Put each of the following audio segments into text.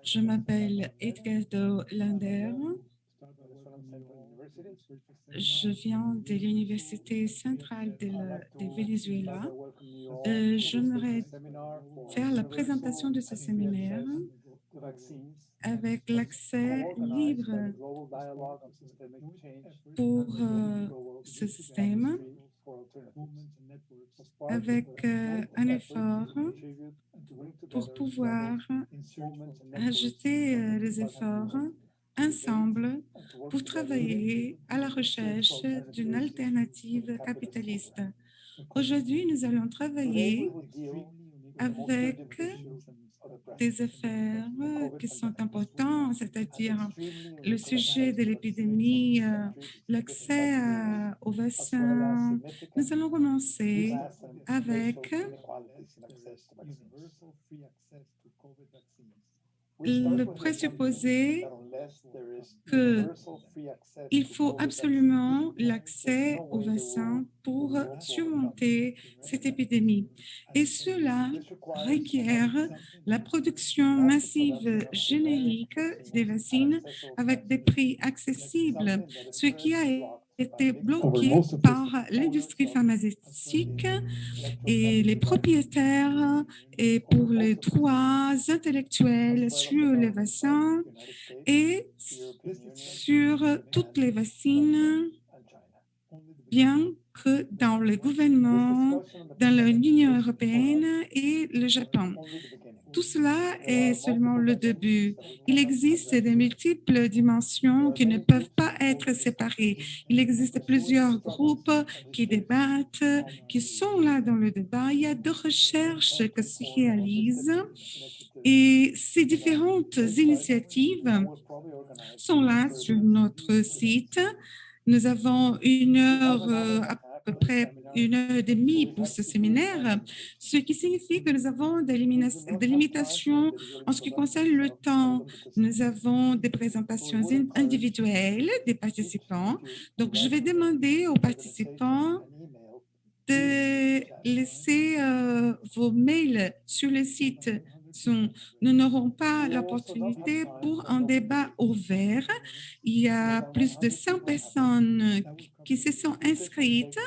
Je m'appelle Edgardo Lander. Je viens de l'Université centrale de Venezuela. J'aimerais faire la présentation de ce séminaire avec l'accès libre pour ce système, avec un effort pour pouvoir ajouter les efforts ensemble pour travailler à la recherche d'une alternative capitaliste. Aujourd'hui, nous allons travailler avec des affaires qui sont importantes, c'est-à-dire le sujet de l'épidémie, l'accès aux vaccins. Nous allons commencer avec le présupposé qu'il faut absolument l'accès aux vaccins pour surmonter cette épidémie. Et cela requiert la production massive générique des vaccins avec des prix accessibles, ce qui a été bloqué par l'industrie pharmaceutique et les propriétaires et pour les droits intellectuels sur les vaccins et sur toutes les vaccins, bien que dans le gouvernement, dans l'Union européenne et le Japon. Tout cela est seulement le début. Il existe de multiples dimensions qui ne peuvent pas être séparées. Il existe plusieurs groupes qui débattent, qui sont là dans le débat. Il y a deux recherches qui se réalisent et ces différentes initiatives sont là sur notre site. Nous avons à peu près 1 heure et demie pour ce séminaire, ce qui signifie que nous avons des limitations en ce qui concerne le temps. Nous avons des présentations individuelles des participants. Donc, je vais demander aux participants de laisser vos mails sur le site. Nous n'aurons pas l'opportunité pour un débat ouvert. Il y a plus de 100 personnes qui se sont inscrites.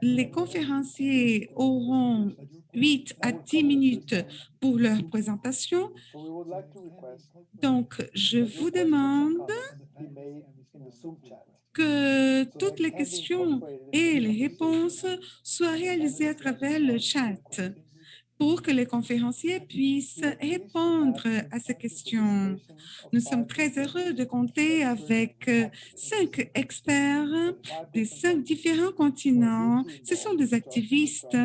Les conférenciers auront 8 à 10 minutes pour leur présentation. Donc, je vous demande que toutes les questions et les réponses soient réalisées à travers le chat pour que les conférenciers puissent répondre à ces questions. Nous sommes très heureux de compter avec 5 experts des 5 différents continents. Ce sont des activistes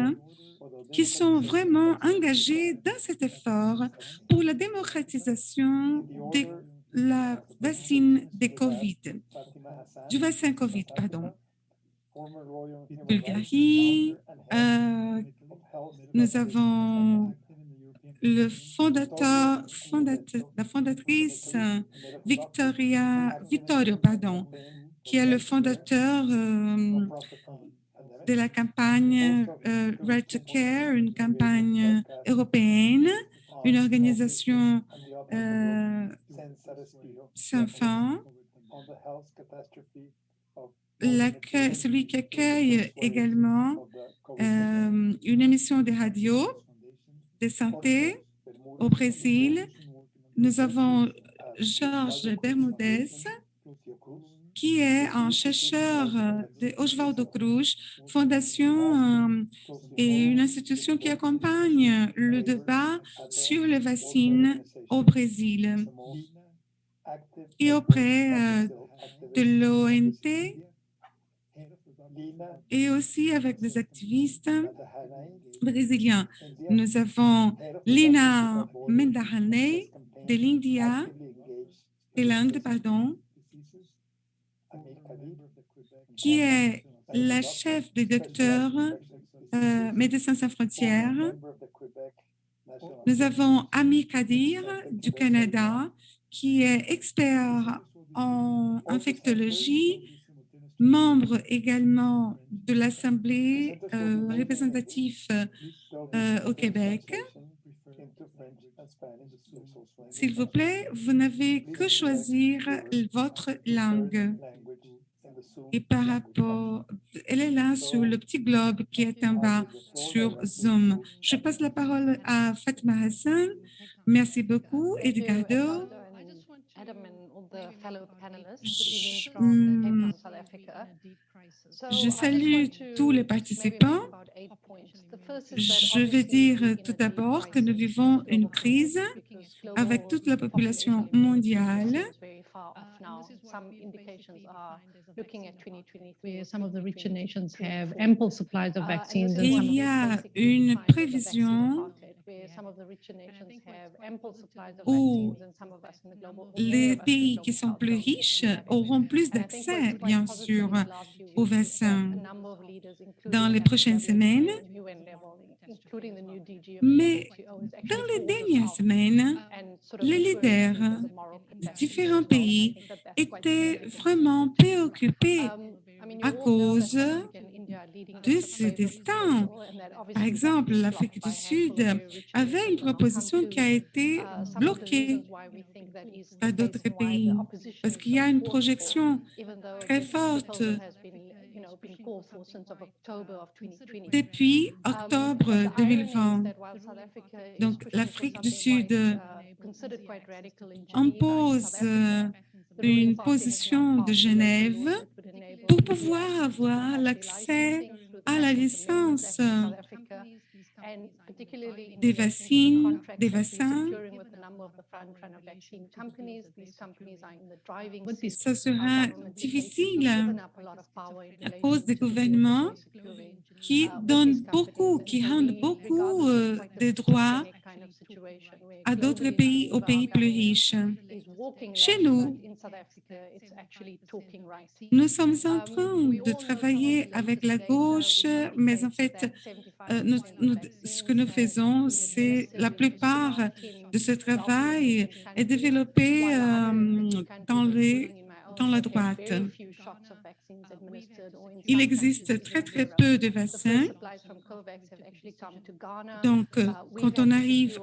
qui sont vraiment engagés dans cet effort pour la démocratisation de la vaccine du vaccin COVID, pardon. Bulgarie, nous avons la fondatrice Vittorio, qui est le fondateur de la campagne Right to Care, une campagne européenne, une organisation sans fin. Celui qui accueille également une émission de radio de santé au Brésil. Nous avons Jorge Bermudez, qui est un chercheur de Oswaldo Cruz, fondation et une institution qui accompagne le débat sur les vaccins au Brésil et auprès de l'ONT et aussi avec des activistes brésiliens. Nous avons Lina Mendarane l'Inde, qui est la chef des docteurs Médecins sans frontières. Nous avons Ami Kadir du Canada, qui est expert en infectologie, membre également de l'Assemblée représentative au Québec. S'il vous plaît, vous n'avez que choisir votre langue. Et par rapport, elle est là sur le petit globe qui est en bas sur Zoom. Je passe la parole à Fatma Hassan. Merci beaucoup, Edgardo. Je salue tous les participants. Je vais dire tout d'abord que nous vivons une crise avec toute la population mondiale. Il y a une prévision où les pays qui sont plus riches auront plus d'accès, bien sûr, au vaccin dans les prochaines semaines. Mais dans les dernières semaines, les leaders de différents pays étaient vraiment préoccupés à cause de ce destin. Par exemple, l'Afrique du Sud avait une proposition qui a été bloquée par d'autres pays parce qu'il y a une projection très forte depuis octobre 2020. Donc, l'Afrique du Sud impose une position de Genève pour pouvoir avoir l'accès à la licence des vaccins. Ça sera difficile à cause des gouvernements qui donnent beaucoup, qui rendent beaucoup de droits à d'autres pays, aux pays plus riches. Chez nous, nous sommes en train de travailler avec la gauche, mais en fait, ce que nous faisons, c'est la plupart de ce travail est développé dans la droite. Il existe très, très peu de vaccins. Donc, quand on arrive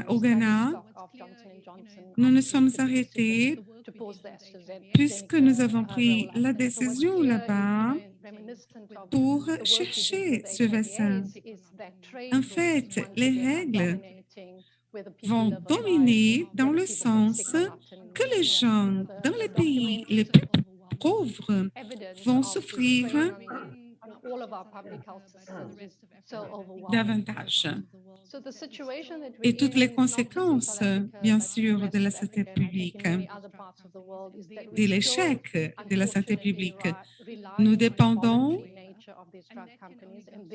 au Ghana, nous nous sommes arrêtés puisque nous avons pris la décision là-bas pour chercher ce vaccin. En fait, les règles vont dominer dans le sens que les gens dans les pays les plus pauvres vont souffrir davantage. Et toutes les conséquences, bien sûr, de la santé publique, de l'échec de la santé publique. Nous dépendons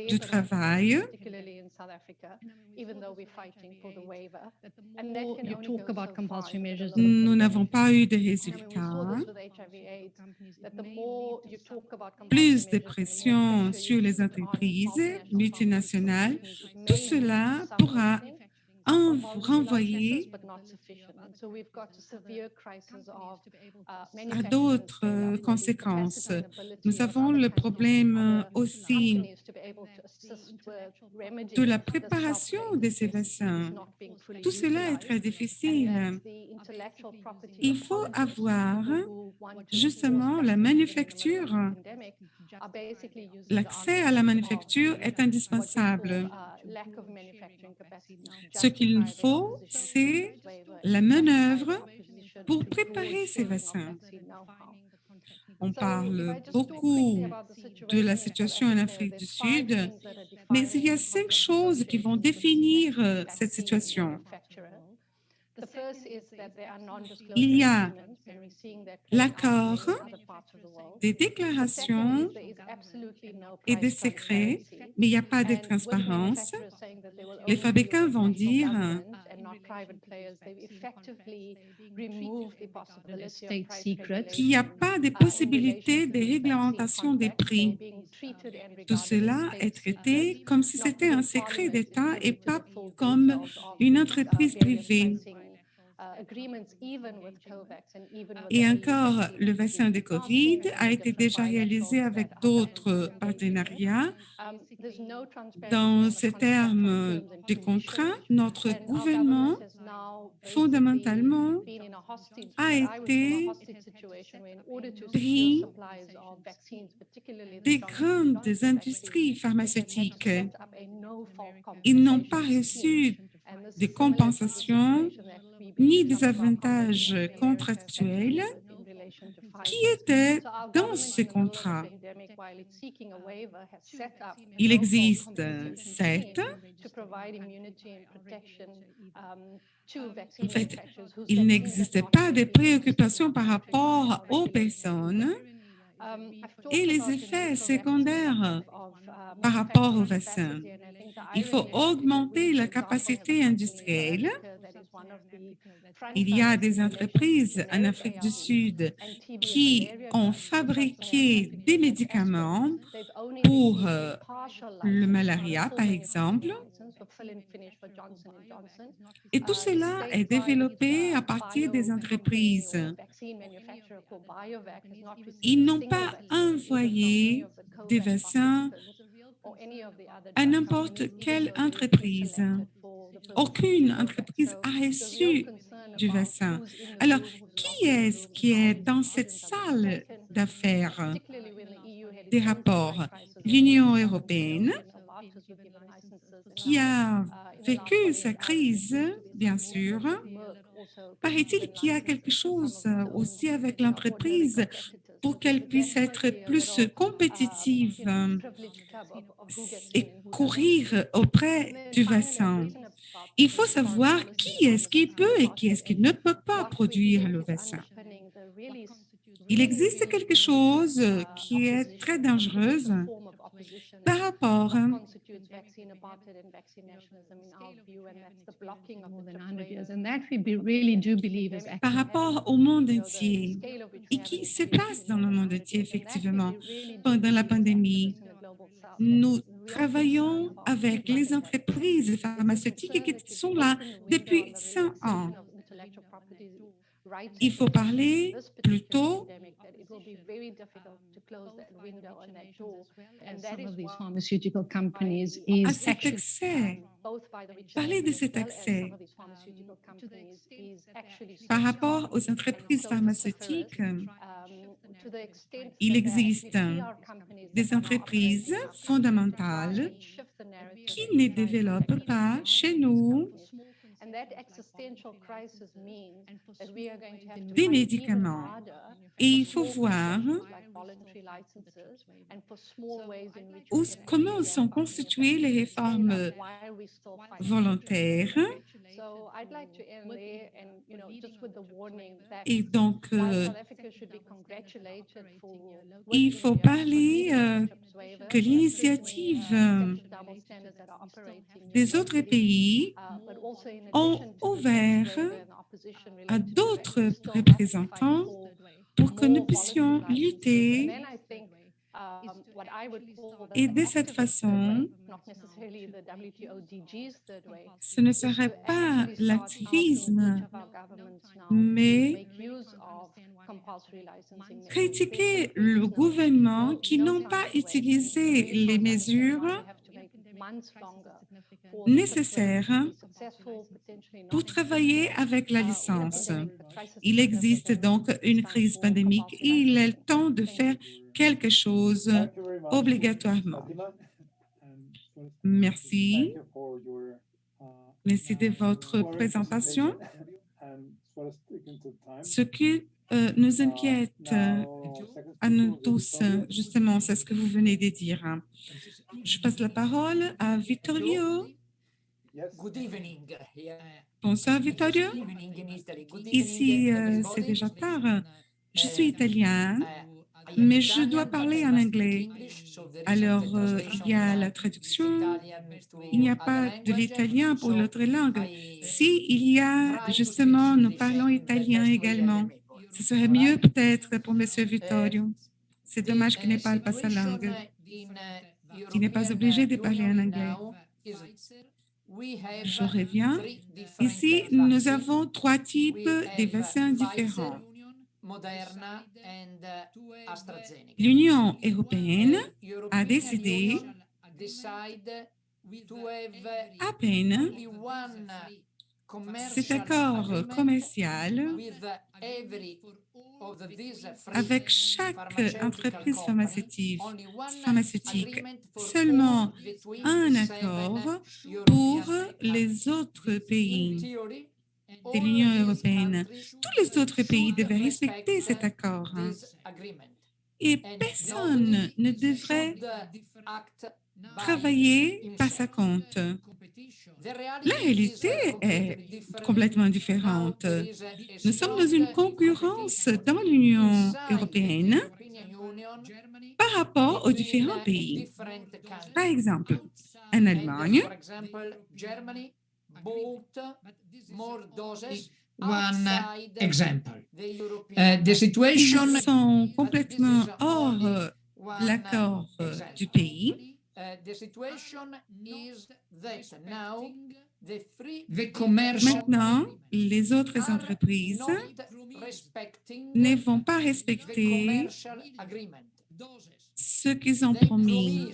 du travail. Nous n'avons pas eu de résultats. Plus de pression sur les entreprises multinationales. Tout cela pourra renvoyer à d'autres conséquences. Nous avons le problème aussi de la préparation de ces vaccins. Tout cela est très difficile. Il faut avoir justement la manufacture. L'accès à la manufacture est indispensable. Ce qu'il nous faut, c'est la manœuvre pour préparer ces vaccins. On parle beaucoup de la situation en Afrique du Sud, mais il y a 5 choses qui vont définir cette situation. Il y a l'accord, des déclarations et des secrets, mais il n'y a pas de transparence. Les fabricants vont dire qu'il n'y a pas de possibilité de réglementation des prix. Tout cela est traité comme si c'était un secret d'État et pas comme une entreprise privée. Et encore, le vaccin de COVID a été déjà réalisé avec d'autres partenariats. Dans ces termes de contrat, notre gouvernement, fondamentalement, a été pris des grandes industries pharmaceutiques. Ils n'ont pas reçu de compensation ni des avantages contractuels qui étaient dans ce contrat. Il existe, certes, en fait, il n'existe pas de préoccupations par rapport aux personnes et les effets secondaires par rapport au vaccin. Il faut augmenter la capacité industrielle. Il y a des entreprises en Afrique du Sud qui ont fabriqué des médicaments pour le malaria, par exemple. Et tout cela est développé à partir des entreprises. Ils n'ont pas envoyé des vaccins à n'importe quelle entreprise. Aucune entreprise a reçu du vaccin. Alors, qui est-ce qui est dans cette salle d'affaires des rapports? L'Union européenne, qui a vécu sa crise, bien sûr. Paraît-il qu'il y a quelque chose aussi avec l'entreprise pour qu'elle puisse être plus compétitive et courir auprès du vaccin. Il faut savoir qui est-ce qui peut et qui est-ce qui ne peut pas produire le vaccin. Il existe quelque chose qui est très dangereux par rapport au monde entier et qui se passe dans le monde entier, effectivement, pendant la pandémie. Nous travaillons avec les entreprises pharmaceutiques qui sont là depuis 100 ans. Il faut parler plutôt à cet accès. Parler de cet accès par rapport aux entreprises pharmaceutiques. Il existe des entreprises fondamentales qui ne développent pas chez nous des médicaments. Et il faut voir comment sont constituées les réformes volontaires. Et donc, il faut parler que l'initiative des autres pays ont ouvert à d'autres représentants pour que nous puissions lutter. Et de cette façon, ce ne serait pas l'activisme, mais critiquer le gouvernement qui n'ont pas utilisé les mesures nécessaires pour travailler avec la licence. Il existe donc une crise pandémique et il est le temps de faire quelque chose obligatoirement. Merci. Merci de votre présentation. Ce qui nous inquiète à nous tous, justement, c'est ce que vous venez de dire. Je passe la parole à Vittorio. Bonsoir, Vittorio. Ici, c'est déjà tard. Je suis italien, mais je dois parler en anglais. Alors, il y a la traduction. Il n'y a pas de l'italien pour l'autre langue. Si il y a, justement, nous parlons italien également. Ce serait mieux peut-être pour M. Vittorio. C'est dommage qu'il n'ait pas sa langue. Il n'est pas obligé de parler en anglais. Je reviens. Ici, nous avons trois types de vaccins différents. L'Union européenne a décidé à peine cet accord commercial avec chaque entreprise pharmaceutique, seulement un accord pour les autres pays de l'Union européenne. Tous les autres pays devaient respecter cet accord. Et personne ne devrait travailler par sa compte. La réalité est complètement différente. Nous sommes dans une concurrence dans l'Union européenne par rapport aux différents pays. Par exemple, en Allemagne, one example. The situation ils sont complètement hors l'accord du pays. the commercial Maintenant, les autres entreprises ne vont pas respecter ce qu'ils ont promis.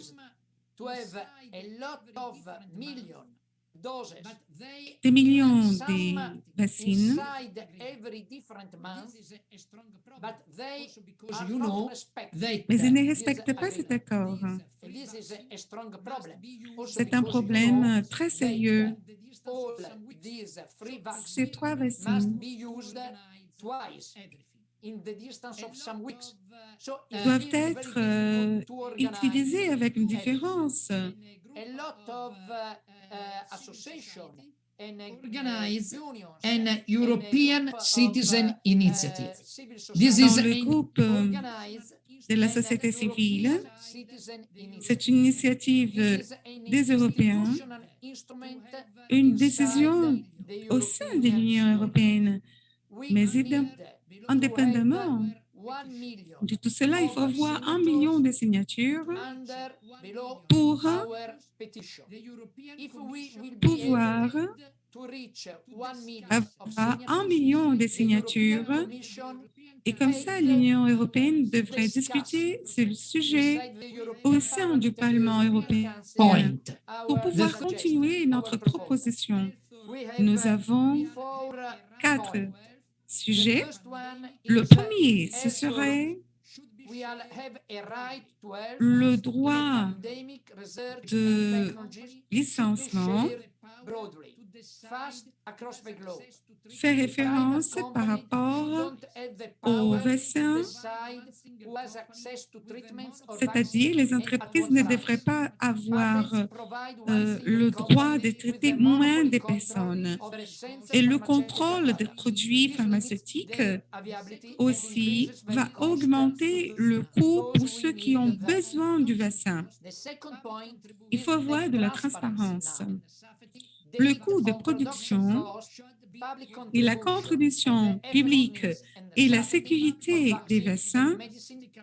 Des millions de vaccines, you know that mais ils ne respectent pas cet accord. C'est un problème très sérieux. Ces trois vaccins doivent être utilisés avec une différence. organize an European Citizen Initiative. This Dans is le an groupe de la société civile, c'est une initiative des Européens, une décision au sein de l'Union européenne, mais indépendamment de tout cela, il faut avoir 1 million de signatures pour pouvoir avoir 1 million de signatures. Et comme ça, l'Union européenne devrait discuter ce sujet au sein du Parlement européen point. pour pouvoir continuer notre proposition. Nous avons 4 sujets. Le premier, ce serait le droit de licenciement, fait référence par rapport aux vaccins, c'est-à-dire les entreprises ne devraient pas avoir le droit de traiter moins de personnes. Et le contrôle des produits pharmaceutiques aussi va augmenter le coût pour ceux qui ont besoin du vaccin. Il faut avoir de la transparence. Le coût de production et la contribution publique et la sécurité des vaccins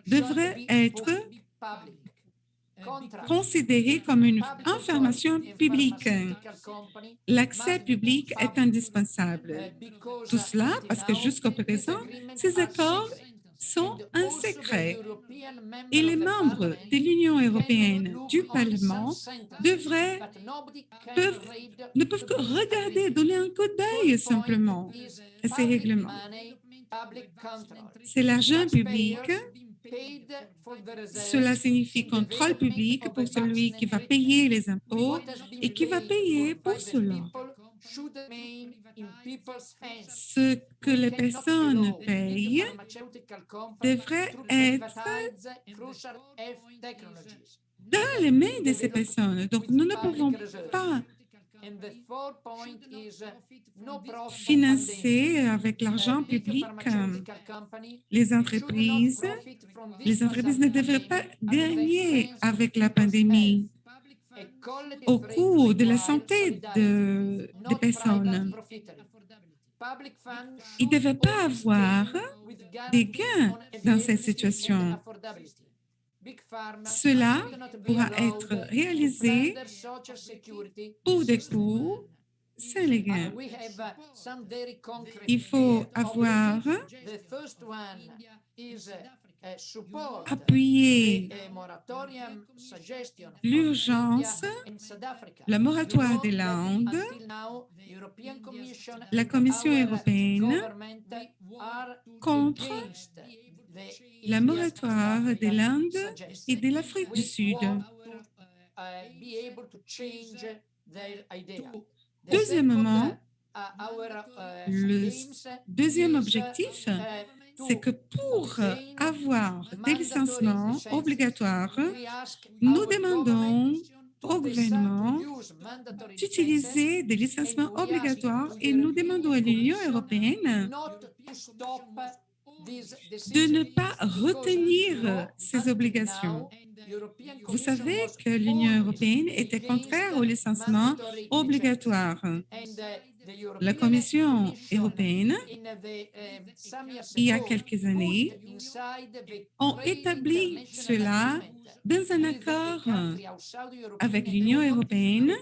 devraient être considérés comme une information publique. L'accès public est indispensable. Tout cela parce que jusqu'à présent, ces accords sont un secret et les membres de l'Union européenne du Parlement ne peuvent que regarder, donner un coup d'œil simplement à ces règlements. C'est l'argent public. Cela signifie contrôle public pour celui qui va payer les impôts et qui va payer pour cela. Ce que les personnes payent devrait être dans les mains de ces personnes. Donc, nous ne pouvons pas financer avec l'argent public les entreprises. Les entreprises ne devraient pas gagner avec la pandémie au coût de la santé des personnes. Ils ne devaient pas avoir des gains dans cette situation. Cela pourra être réalisé pour des coûts sans les gains. Il faut avoir appuyé l'urgence, le moratoire des Landes. La Commission européenne contre le moratoire des Landes et de l'Afrique du Sud. Deuxièmement, le deuxième objectif, c'est que pour avoir des licenciements obligatoires, nous demandons au gouvernement d'utiliser des licenciements obligatoires et nous demandons à l'Union européenne de ne pas retenir ces obligations. Vous savez que l'Union européenne était contraire au licenciement obligatoire. La Commission européenne, il y a quelques années, ont établi cela dans un accord avec l'Union européenne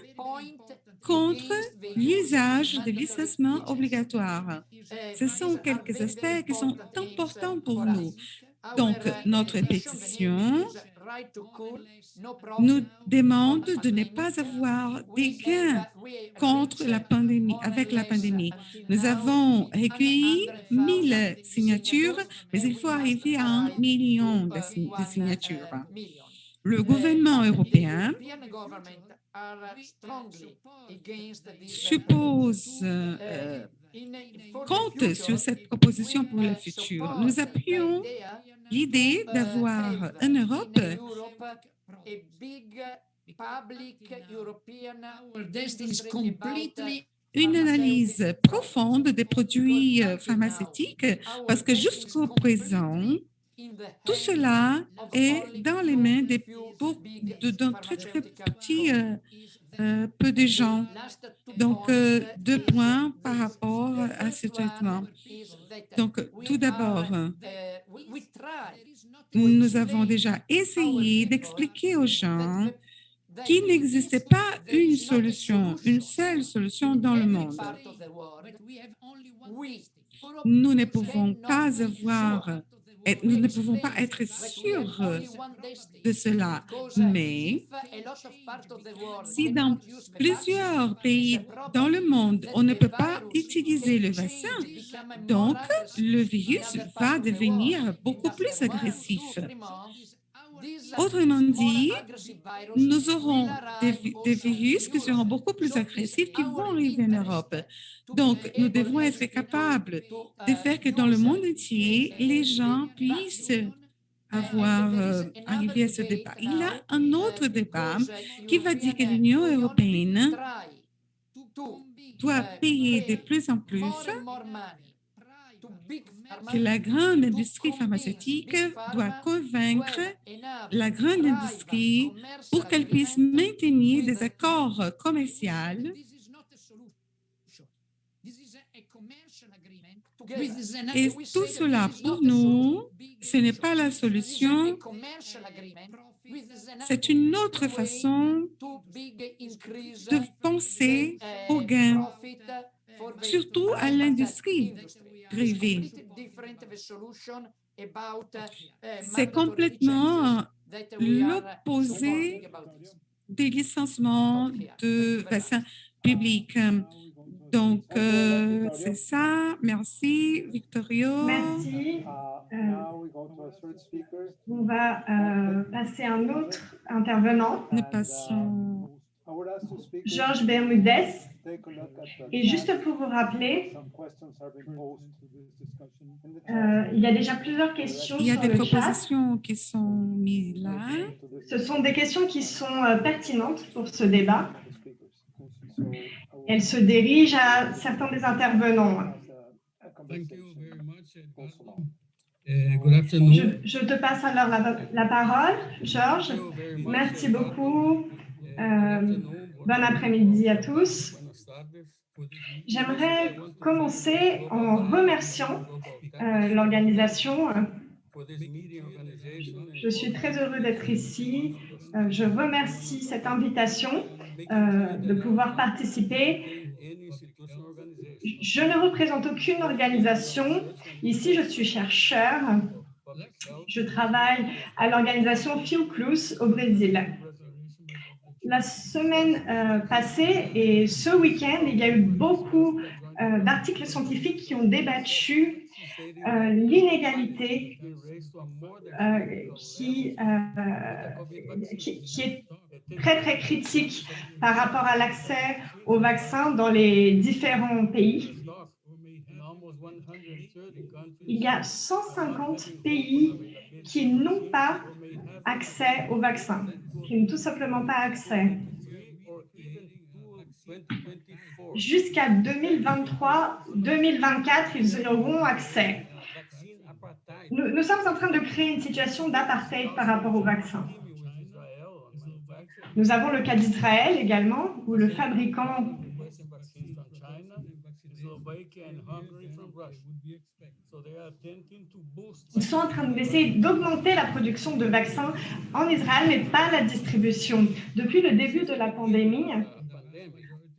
contre l'usage de licenciements obligatoires. Ce sont quelques aspects qui sont importants pour nous. Donc, notre pétition nous demande de ne pas avoir des gains contre la pandémie, avec la pandémie. Nous avons recueilli 1000 signatures, mais il faut arriver à 1 million de signatures. Le gouvernement européen compte sur cette proposition pour le futur. Nous appuyons l'idée d'avoir en Europe une analyse profonde des produits pharmaceutiques parce que jusqu'au présent, tout cela est dans les mains d'un très, très petit peu de gens. Donc, 2 points par rapport à ce traitement. Donc, tout d'abord, nous avons déjà essayé d'expliquer aux gens qu'il n'existait pas une seule solution dans le monde. Nous ne pouvons pas être sûrs de cela, mais si dans plusieurs pays dans le monde, on ne peut pas utiliser le vaccin, donc le virus va devenir beaucoup plus agressif. Autrement dit, nous aurons des virus qui seront beaucoup plus agressifs qui vont arriver en Europe. Donc, nous devons être capables de faire que dans le monde entier, les gens puissent arriver à ce débat. Il y a un autre débat qui va dire que l'Union européenne doit payer de plus en plus, que la grande industrie pharmaceutique doit convaincre la grande industrie pour qu'elle puisse maintenir des accords commerciaux. Et tout cela, pour nous, ce n'est pas la solution. C'est une autre façon de penser au gain, surtout à l'industrie privée. C'est complètement l'opposé des licenciements de vaccins publics. Donc, c'est ça. Merci, Victorio. Merci. On va passer à un autre intervenant. Nous passons Georges Bermudez. Et juste pour vous rappeler, il y a déjà plusieurs questions sur le chat. Il y a des propositions qui sont mises là. Ce sont des questions qui sont pertinentes pour ce débat. Elles se dirigent à certains des intervenants. Je te passe alors la parole, Georges. Merci beaucoup. Bon après-midi à tous. J'aimerais commencer en remerciant l'organisation Je suis très heureux d'être ici. Je remercie cette invitation de pouvoir participer. Je ne représente aucune organisation. Ici, je suis chercheur. Je travaille à l'organisation Fiocruz au Brésil. La semaine passée et ce week-end, il y a eu beaucoup d'articles scientifiques qui ont débattu l'inégalité qui est très, très critique par rapport à l'accès aux vaccins dans les différents pays. Il y a 150 pays qui n'ont pas accès aux vaccins, qui n'ont tout simplement pas accès. Jusqu'à 2023-2024, ils auront accès. Nous sommes en train de créer une situation d'apartheid par rapport aux vaccins. Nous avons le cas d'Israël également, où le fabricant ils sont en train d'essayer d'augmenter la production de vaccins en Israël, mais pas la distribution. Depuis le début de la pandémie,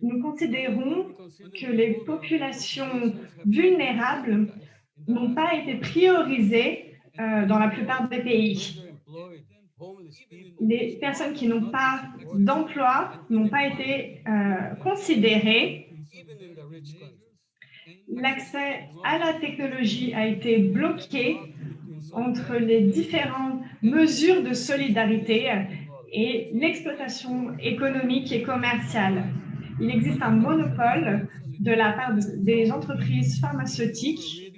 nous considérons que les populations vulnérables n'ont pas été priorisées dans la plupart des pays. Les personnes qui n'ont pas d'emploi n'ont pas été considérées. L'accès à la technologie a été bloqué entre les différentes mesures de solidarité et l'exploitation économique et commerciale. Il existe un monopole de la part des entreprises pharmaceutiques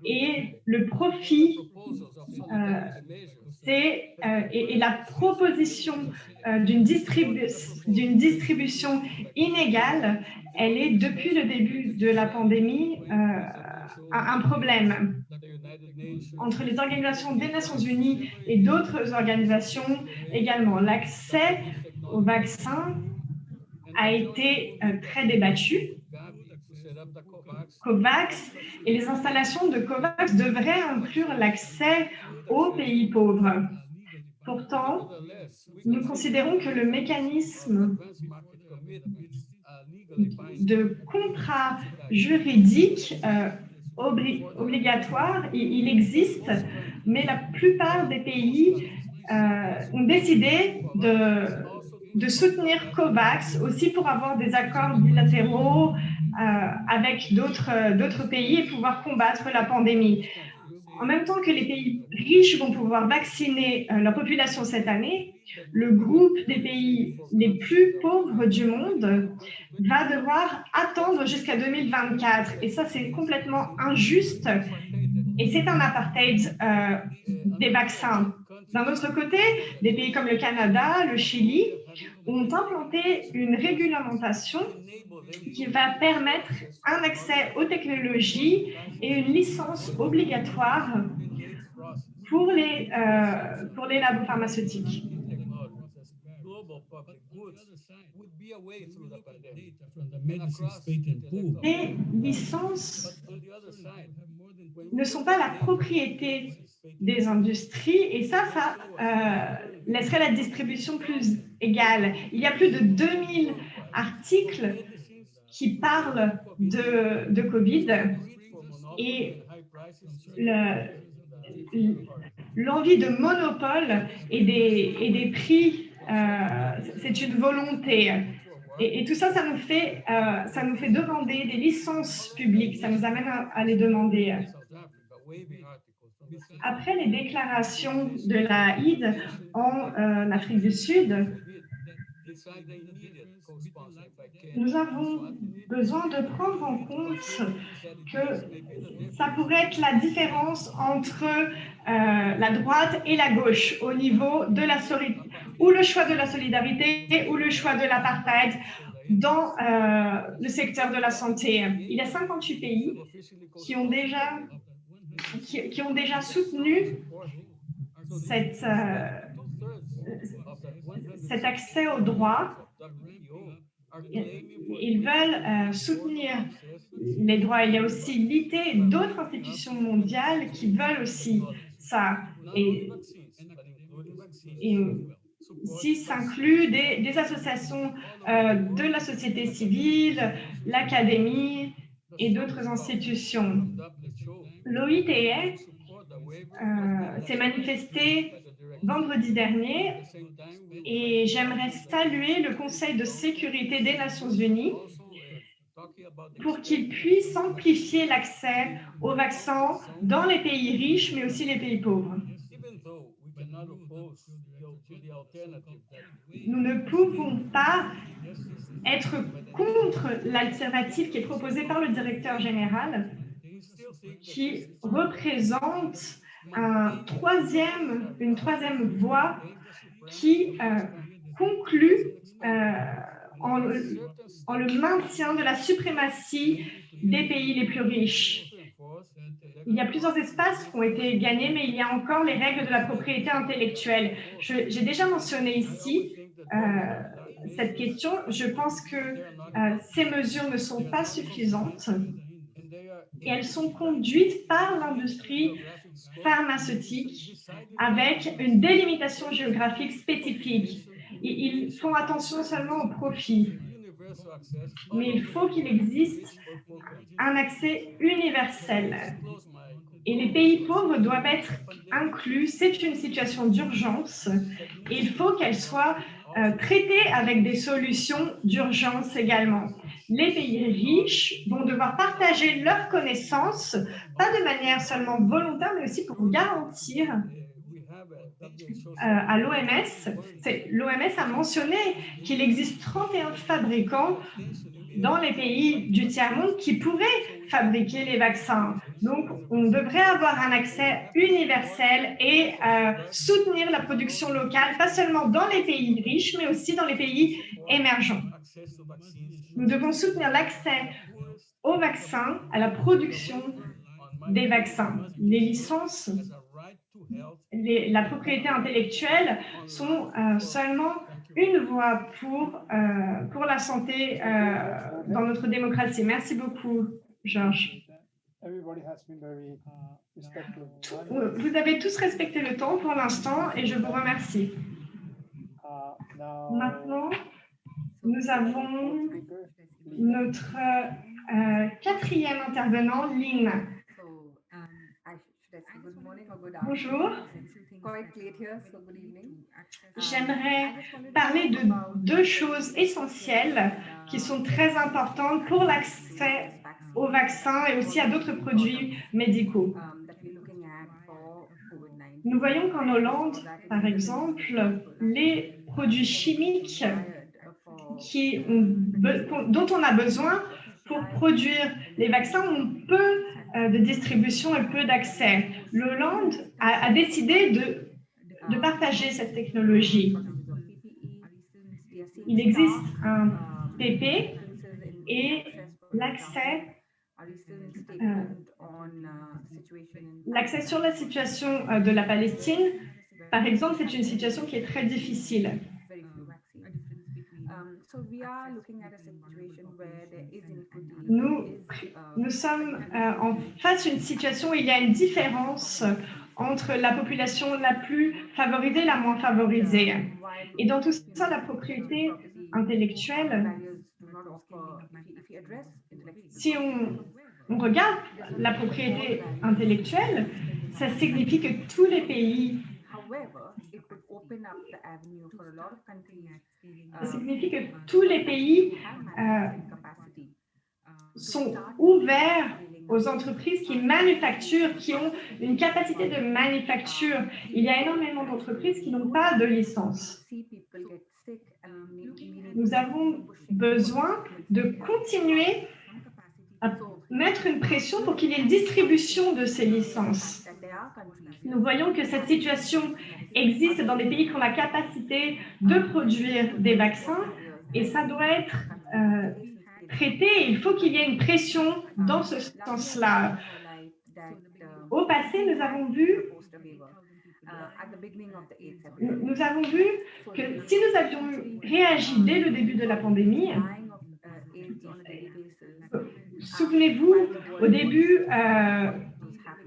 et le profit et la proposition d'une distribution inégale, elle est depuis le début de la pandémie un problème. Entre les organisations des Nations Unies et d'autres organisations également, l'accès aux vaccins a été très débattu. COVAX et les installations de COVAX devraient inclure l'accès aux pays pauvres. Pourtant, nous considérons que le mécanisme de contrat juridique obligatoire, il existe, mais la plupart des pays ont décidé de soutenir COVAX aussi pour avoir des accords bilatéraux avec d'autres pays et pouvoir combattre la pandémie. En même temps que les pays riches vont pouvoir vacciner leur population cette année, le groupe des pays les plus pauvres du monde va devoir attendre jusqu'à 2024. Et ça, c'est complètement injuste et c'est un apartheid des vaccins. D'un autre côté, des pays comme le Canada, le Chili ont implanté une réglementation qui va permettre un accès aux technologies et une licence obligatoire pour les labos pharmaceutiques. Les licences ne sont pas la propriété des industries et ça laisserait la distribution plus égale. Il y a plus de 2000 articles qui parlent de Covid et l'envie de monopole et des prix, c'est une volonté. Et tout ça, ça nous fait demander des licences publiques, ça nous amène à les demander. Après les déclarations de la HID en Afrique du Sud, nous avons besoin de prendre en compte que ça pourrait être la différence entre la droite et la gauche au niveau de la solidarité, ou le choix de la solidarité ou le choix de l'apartheid dans le secteur de la santé. Il y a 58 pays qui ont déjà soutenu cet accès au droit. Ils veulent soutenir les droits. Il y a aussi l'IT et d'autres institutions mondiales qui veulent aussi ça. Et ici s'inclut des associations de la société civile, l'académie et d'autres institutions. L'OITE s'est manifesté vendredi dernier et j'aimerais saluer le Conseil de sécurité des Nations Unies pour qu'il puisse amplifier l'accès aux vaccins dans les pays riches, mais aussi les pays pauvres. Nous ne pouvons pas être contre l'alternative qui est proposée par le directeur général, qui représente une troisième voie qui conclut en le maintien de la suprématie des pays les plus riches. Il y a plusieurs espaces qui ont été gagnés, mais il y a encore les règles de la propriété intellectuelle. J'ai déjà mentionné ici cette question. Je pense que ces mesures ne sont pas suffisantes et elles sont conduites par l'industrie pharmaceutique avec une délimitation géographique spécifique. Ils font attention seulement au profit. Mais il faut qu'il existe un accès universel. Et les pays pauvres doivent être inclus. C'est une situation d'urgence et il faut qu'elle soit traitée avec des solutions d'urgence également. Les pays riches vont devoir partager leurs connaissances, pas de manière seulement volontaire, mais aussi pour garantir à l'OMS. L'OMS a mentionné qu'il existe 31 fabricants dans les pays du tiers-monde qui pourraient fabriquer les vaccins. Donc, on devrait avoir un accès universel et soutenir la production locale, pas seulement dans les pays riches, mais aussi dans les pays émergents. Nous devons soutenir l'accès aux vaccins, à la production des vaccins. Les licences, la propriété intellectuelle sont seulement une voie pour la santé dans notre démocratie. Merci beaucoup, Georges. Vous avez tous respecté le temps pour l'instant et je vous remercie. Maintenant, nous avons notre quatrième intervenant, Lynn. Bonjour. J'aimerais parler de deux choses essentielles qui sont très importantes pour l'accès aux vaccins et aussi à d'autres produits médicaux. Nous voyons qu'en Hollande, par exemple, les produits chimiques dont on a besoin pour produire les vaccins ont peu de distribution et peu d'accès. L'Hollande a décidé de partager cette technologie. Il existe un PP et l'accès sur la situation de la Palestine, par exemple, c'est une situation qui est très difficile. Nous sommes en face d'une situation où il y a une différence entre la population la plus favorisée et la moins favorisée. Et dans tout ça, la propriété intellectuelle, si on regarde la propriété intellectuelle, ça signifie que tous les pays sont ouverts aux entreprises qui manufacturent, qui ont une capacité de manufacture. Il y a énormément d'entreprises qui n'ont pas de licence. Nous avons besoin de continuer à mettre une pression pour qu'il y ait une distribution de ces licences. Nous voyons que cette situation existe dans des pays qui ont la capacité de produire des vaccins et ça doit être traité. Il faut qu'il y ait une pression dans ce sens-là. Au passé, nous avons vu que si nous avions réagi dès le début de la pandémie, souvenez-vous, au début,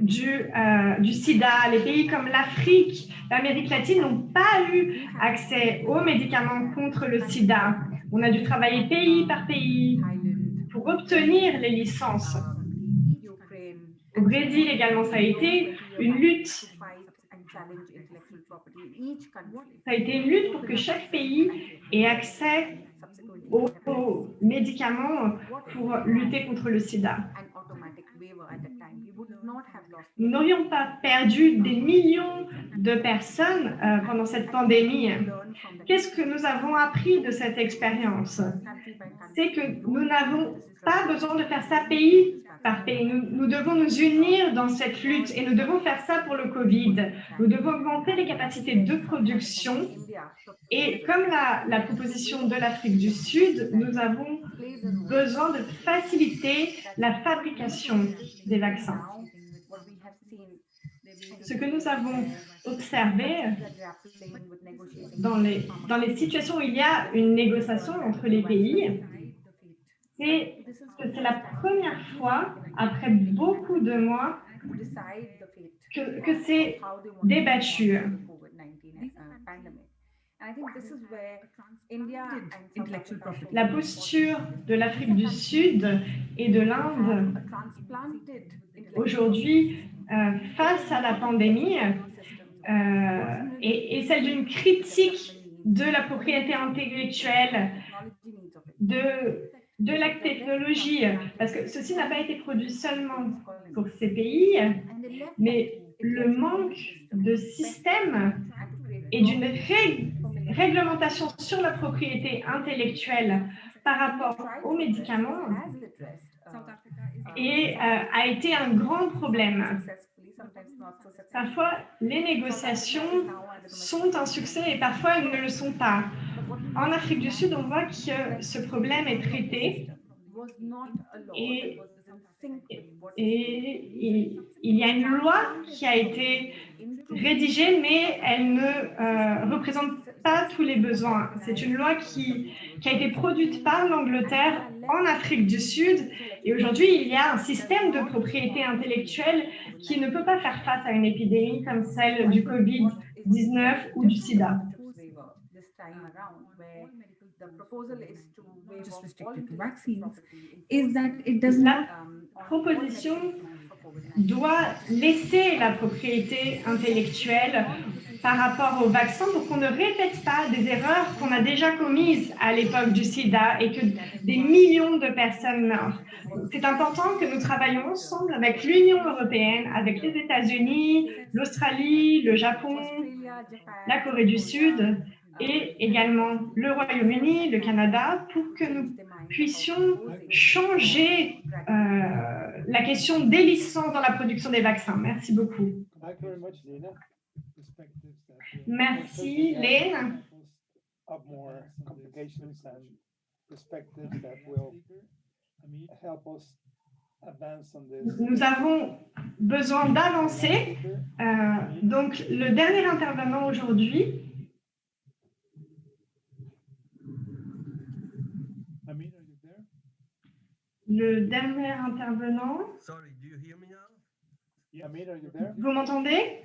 du sida. Les pays comme l'Afrique, l'Amérique latine n'ont pas eu accès aux médicaments contre le sida. On a dû travailler pays par pays pour obtenir les licences. Au Brésil également, ça a été une lutte. Ça a été une lutte pour que chaque pays ait accès aux médicaments pour lutter contre le sida. Nous n'aurions pas perdu des millions de personnes pendant cette pandémie. Qu'est-ce que nous avons appris de cette expérience? C'est que nous n'avons pas besoin de faire ça pays par pays. Nous devons nous unir dans cette lutte et nous devons faire ça pour le Covid. Nous devons augmenter les capacités de production et comme la proposition de l'Afrique du Sud, nous avons besoin de faciliter la fabrication des vaccins. Ce que nous avons observé dans les situations où il y a une négociation entre les pays, c'est que c'est la première fois, après beaucoup de mois, que c'est débattu. La posture de l'Afrique du Sud et de l'Inde aujourd'hui face à la pandémie et celle d'une critique de la propriété intellectuelle, de la technologie, parce que ceci n'a pas été produit seulement pour ces pays, mais le manque de système et d'une réglementation sur la propriété intellectuelle par rapport aux médicaments a été un grand problème. Parfois, les négociations sont un succès et parfois elles ne le sont pas. En Afrique du Sud, on voit que ce problème est traité et il y a une loi qui a été rédigée, mais elle ne représente pas tous les besoins. C'est une loi qui a été produite par l'Angleterre en Afrique du Sud et aujourd'hui, il y a un système de propriété intellectuelle qui ne peut pas faire face à une épidémie comme celle du Covid-19 ou du sida. La proposition doit laisser la propriété intellectuelle par rapport aux vaccins pour qu'on ne répète pas des erreurs qu'on a déjà commises à l'époque du sida et que des millions de personnes meurent. C'est important que nous travaillions ensemble avec l'Union européenne, avec les États-Unis, l'Australie, le Japon, la Corée du Sud et également le Royaume-Uni, le Canada, pour que nous puissions changer la question des licences dans la production des vaccins. Merci beaucoup. Merci, Lynn. Nous avons besoin d'avancer. Donc, le dernier intervenant aujourd'hui. Le dernier intervenant. Vous m'entendez?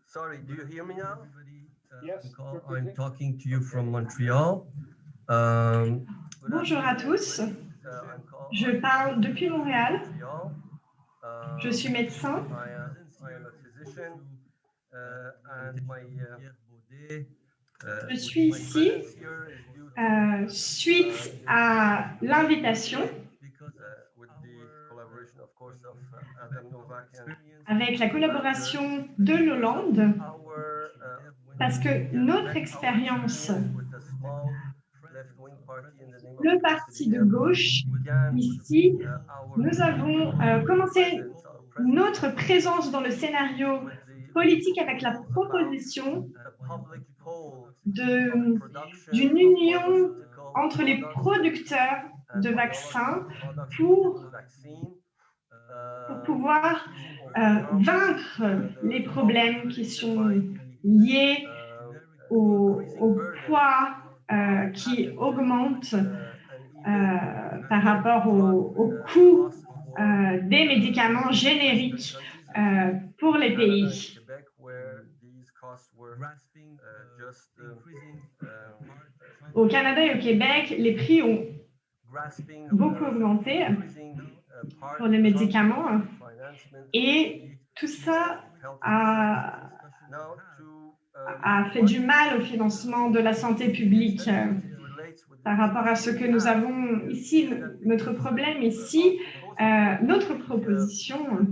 Sorry, do you hear me now? Yes. I'm talking to you from Montreal. Bonjour à tous. Je parle depuis Montréal. Je suis médecin. Je suis ici suite à l'invitation avec la collaboration de l'Hollande parce que notre expérience, le parti de gauche, ici, nous avons commencé notre présence dans le scénario politique avec la proposition d'une union entre les producteurs de vaccins pour pouvoir vaincre les problèmes qui sont liés au poids qui augmente par rapport au coût des médicaments génériques pour les pays. Au Canada et au Québec, les prix ont beaucoup augmenté pour les médicaments et tout ça a fait du mal au financement de la santé publique par rapport à ce que nous avons ici. Notre problème ici, notre proposition,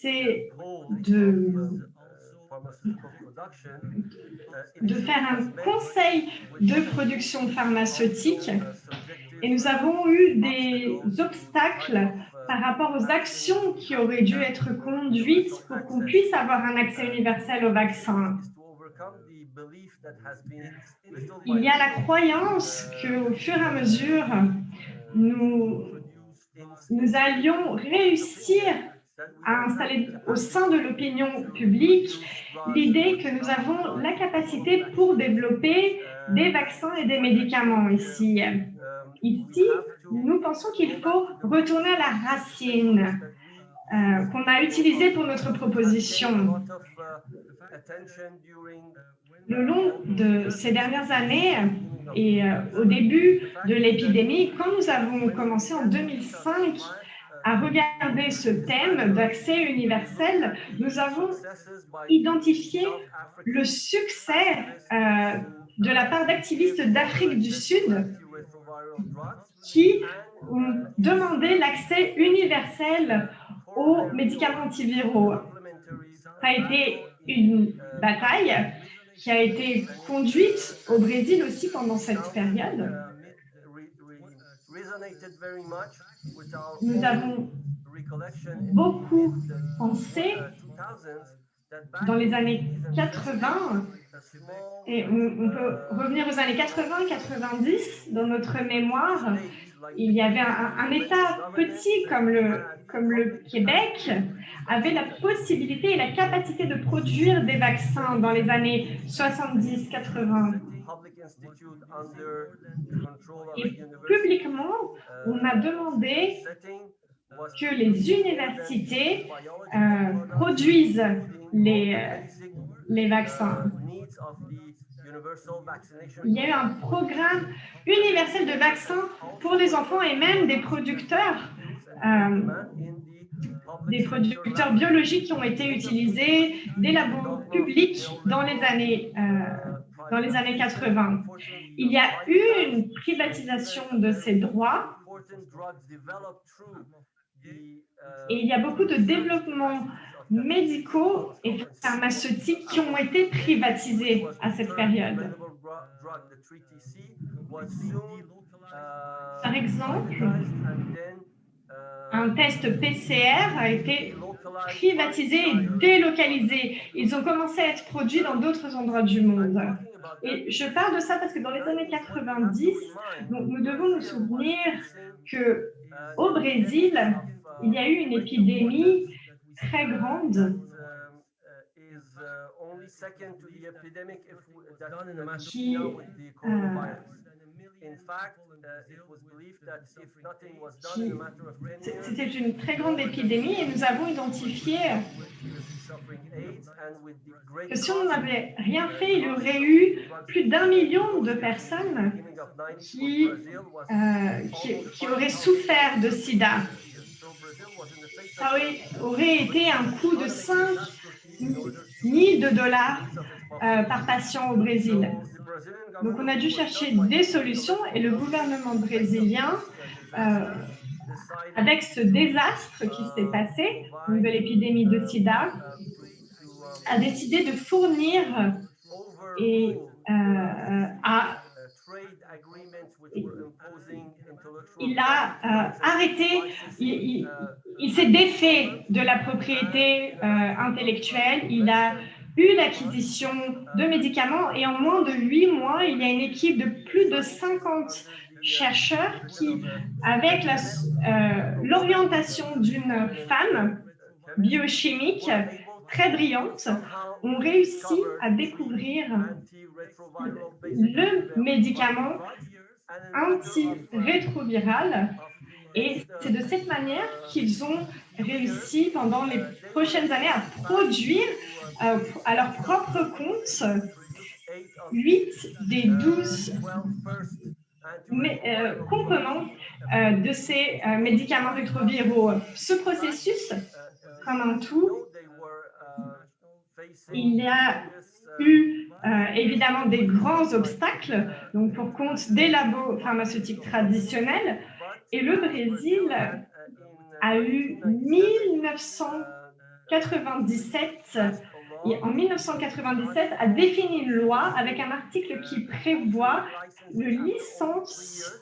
c'est de faire un conseil de production pharmaceutique et nous avons eu des obstacles par rapport aux actions qui auraient dû être conduites pour qu'on puisse avoir un accès universel au vaccin. Il y a la croyance qu'au fur et à mesure, nous allions réussir à installer au sein de l'opinion publique l'idée que nous avons la capacité pour développer des vaccins et des médicaments ici. Ici, nous pensons qu'il faut retourner à la racine qu'on a utilisée pour notre proposition. Le long de ces dernières années et au début de l'épidémie, quand nous avons commencé en 2005 à regarder ce thème d'accès universel, nous avons identifié le succès de la part d'activistes d'Afrique du Sud qui ont demandé l'accès universel aux médicaments antiviraux. Ça a été une bataille qui a été conduite au Brésil aussi pendant cette période. Nous avons beaucoup pensé dans les années 80, et on peut revenir aux années 80-90 dans notre mémoire. Il y avait un État petit comme le Québec avait la possibilité et la capacité de produire des vaccins dans les années 70-80. Et publiquement, on a demandé que les universités produisent les vaccins. Il y a eu un programme universel de vaccins pour les enfants et même des producteurs biologiques qui ont été utilisés, des labos publics dans les années 80. Il y a eu une privatisation de ces droits et il y a beaucoup de développements médicaux et pharmaceutiques qui ont été privatisés à cette période. Par exemple, un test PCR a été privatisé et délocalisé. Ils ont commencé à être produits dans d'autres endroits du monde. Et je parle de ça parce que dans les années 90, nous devons nous souvenir qu'au Brésil, il y a eu une épidémie très grande c'était une très grande épidémie et nous avons identifié que si on n'avait rien fait, il y aurait eu plus d'1 million de personnes qui auraient souffert de sida. Ça aurait été un coût de 5 000 $ par patient au Brésil. Donc, on a dû chercher des solutions et le gouvernement brésilien, avec ce désastre qui s'est passé, de l'épidémie de sida, a décidé de fournir et il a arrêté, il s'est défait de la propriété intellectuelle, il a eu l'acquisition de médicaments et en moins de 8 mois, il y a une équipe de plus de 50 chercheurs qui, avec l'orientation d'une femme biochimique très brillante, ont réussi à découvrir le médicament antirétroviral Et c'est de cette manière qu'ils ont réussi pendant les prochaines années à produire à leur propre compte 8 des 12 composants de ces médicaments rétroviraux. Ce processus, comme un tout, il y a eu évidemment des grands obstacles, donc pour compte des labos pharmaceutiques traditionnels, et le Brésil a eu 1997, et en 1997 a défini une loi avec un article qui prévoit une licence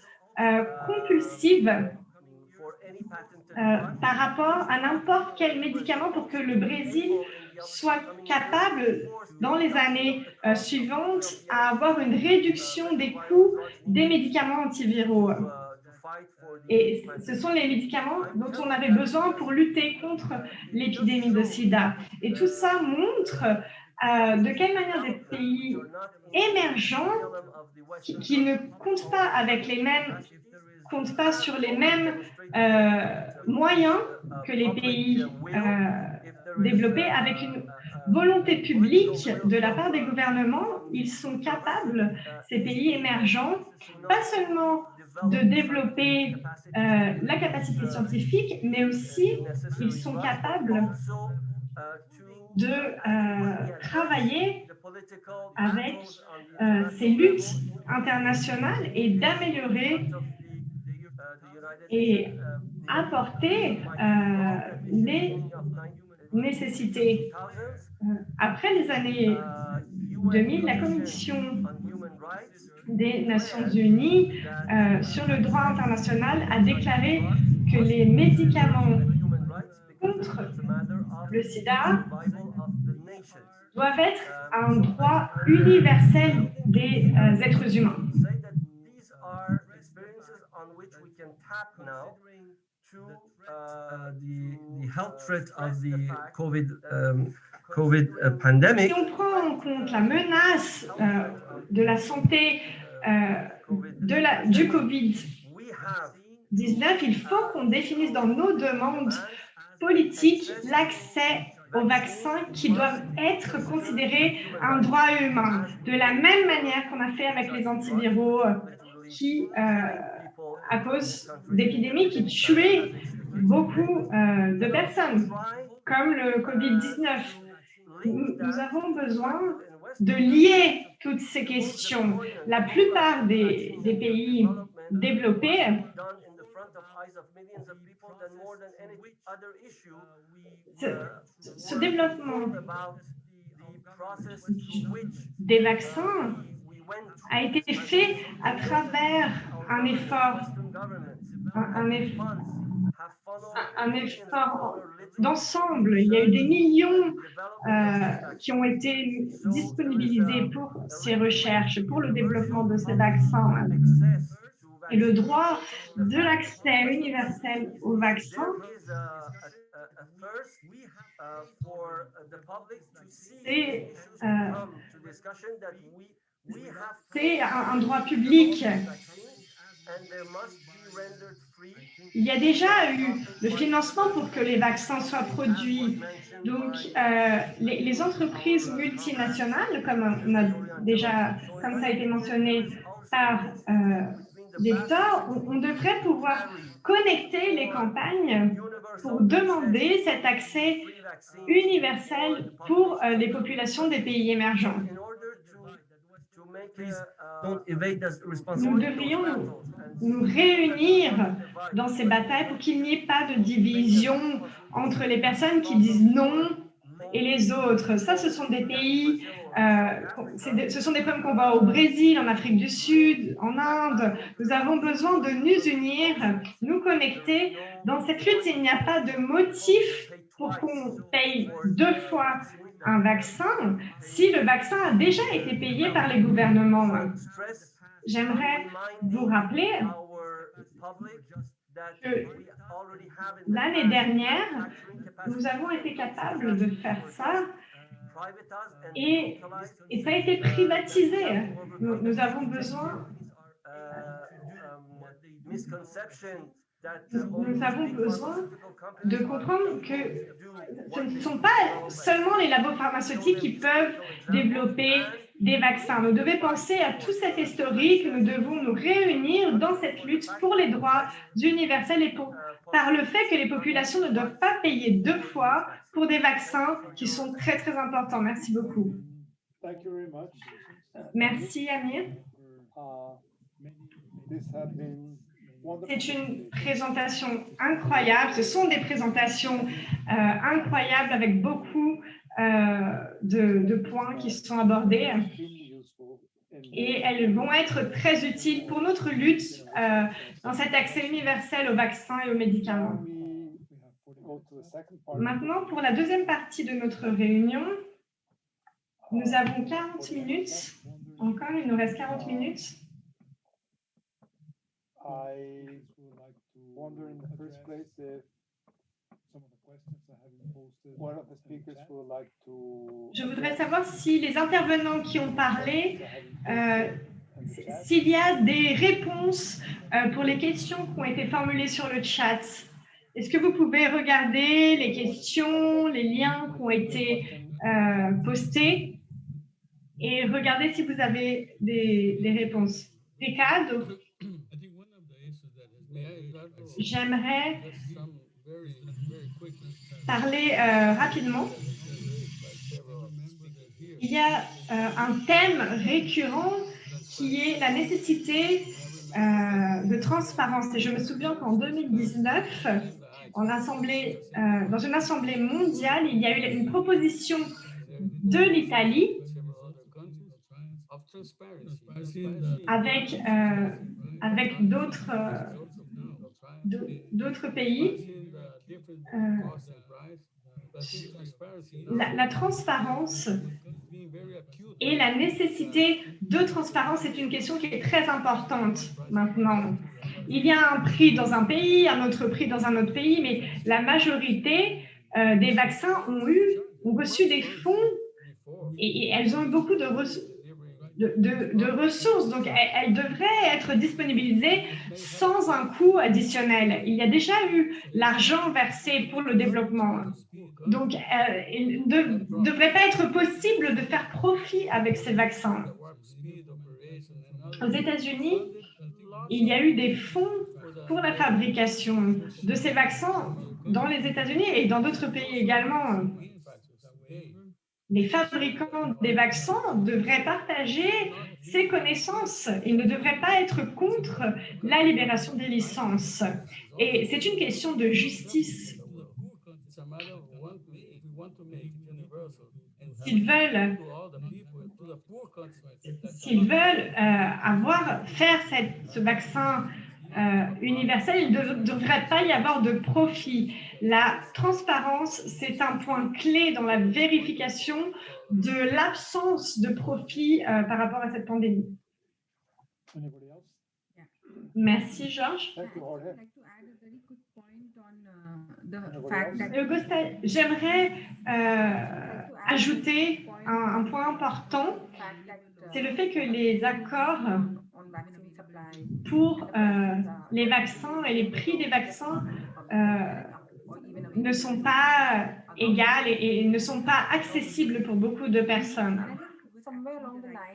compulsive par rapport à n'importe quel médicament pour que le Brésil soit capable, dans les années suivantes, à avoir une réduction des coûts des médicaments antiviraux. Et ce sont les médicaments dont on avait besoin pour lutter contre l'épidémie de sida. Et tout ça montre de quelle manière des pays émergents qui ne comptent pas avec les mêmes, comptent pas sur les mêmes moyens que les pays développés, avec une volonté publique de la part des gouvernements, ils sont capables, ces pays émergents, pas seulement de développer la capacité scientifique, mais aussi ils sont capables de travailler avec ces luttes internationales et d'améliorer et apporter les nécessités. Après les années 2000, la Commission des Nations Unies sur le droit international a déclaré que les médicaments contre le sida doivent être un droit universel des êtres humains. The health threat of the COVID pandemic. Si on prend en compte la menace de la santé du Covid-19, il faut qu'on définisse dans nos demandes politiques l'accès aux vaccins qui doivent être considérés un droit humain, de la même manière qu'on a fait avec les antiviraux qui, à cause d'épidémies qui tuaient beaucoup de personnes, comme le Covid-19. Nous avons besoin de lier toutes ces questions. La plupart des pays développés ce développement des vaccins a été fait à travers un effort d'ensemble. Il y a eu des millions qui ont été disponibilisés pour ces recherches, pour le développement de ces vaccins. Et le droit de l'accès universel aux vaccins, c'est un droit public. Il y a déjà eu le financement pour que les vaccins soient produits. Donc, les entreprises multinationales, comme ça a été mentionné par Victor, on devrait pouvoir connecter les campagnes pour demander cet accès universel pour les populations des pays émergents. Nous devrions nous réunir dans ces batailles pour qu'il n'y ait pas de division entre les personnes qui disent non et les autres. Ça, ce sont des pays, ce sont des problèmes qu'on voit au Brésil, en Afrique du Sud, en Inde. Nous avons besoin de nous unir, nous connecter. Dans cette lutte, il n'y a pas de motif pour qu'on paye 2 fois un vaccin si le vaccin a déjà été payé par les gouvernements. J'aimerais vous rappeler que l'année dernière, nous avons été capables de faire ça et ça a été privatisé. Nous avons besoin nous avons besoin de comprendre que ce ne sont pas seulement les labos pharmaceutiques qui peuvent développer des vaccins. Nous devons penser à tout cet historique. Nous devons nous réunir dans cette lutte pour les droits universels et par le fait que les populations ne doivent pas payer 2 fois pour des vaccins qui sont très, très importants. Merci beaucoup. Merci, Amir. C'est une présentation incroyable. Ce sont des présentations incroyables avec beaucoup de points qui sont abordés. Et elles vont être très utiles pour notre lutte dans cet accès universel aux vaccins et aux médicaments. Maintenant, pour la deuxième partie de notre réunion, nous avons 40 minutes. Encore, il nous reste 40 minutes. Je voudrais savoir si les intervenants qui ont parlé, s'il y a des réponses pour les questions qui ont été formulées sur le chat. Est-ce que vous pouvez regarder les questions, les liens qui ont été postés et regarder si vous avez des réponses? Ricardo, j'aimerais parler rapidement. Il y a un thème récurrent qui est la nécessité de transparence. Et je me souviens qu'en 2019, dans une assemblée mondiale, il y a eu une proposition de l'Italie avec d'autres pays. La transparence et la nécessité de transparence est une question qui est très importante maintenant. Il y a un prix dans un pays, un autre prix dans un autre pays, mais la majorité des vaccins ont reçu des fonds et elles ont eu beaucoup de ressources, donc elles devraient être disponibilisées sans un coût additionnel. Il y a déjà eu l'argent versé pour le développement. Donc, il ne devrait pas être possible de faire profit avec ces vaccins. Aux États-Unis, il y a eu des fonds pour la fabrication de ces vaccins dans les États-Unis et dans d'autres pays également. Les fabricants des vaccins devraient partager ces connaissances. Ils ne devraient pas être contre la libération des licences. Et c'est une question de justice. S'ils veulent faire ce vaccin universel, il ne devrait pas y avoir de profit. La transparence, c'est un point clé dans la vérification de l'absence de profit par rapport à cette pandémie. Merci, Georges. Augusta, j'aimerais ajouter un point important, c'est le fait que les accords pour les vaccins et les prix des vaccins ne sont pas égales et ne sont pas accessibles pour beaucoup de personnes.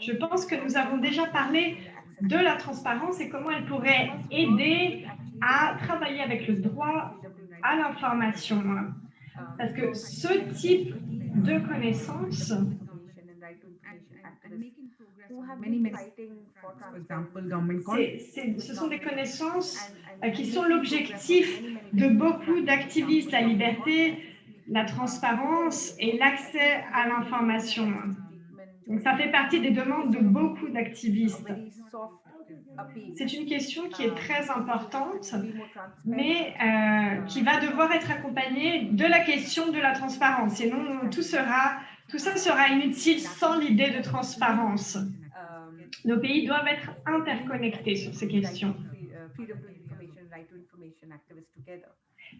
Je pense que nous avons déjà parlé de la transparence et comment elle pourrait aider à travailler avec le droit à l'information. Parce que ce type de connaissances ce sont des connaissances qui sont l'objectif de beaucoup d'activistes, la liberté, la transparence et l'accès à l'information. Donc, ça fait partie des demandes de beaucoup d'activistes. C'est une question qui est très importante, mais qui va devoir être accompagnée de la question de la transparence. Sinon, tout ça sera inutile sans l'idée de transparence. Nos pays doivent être interconnectés sur ces questions.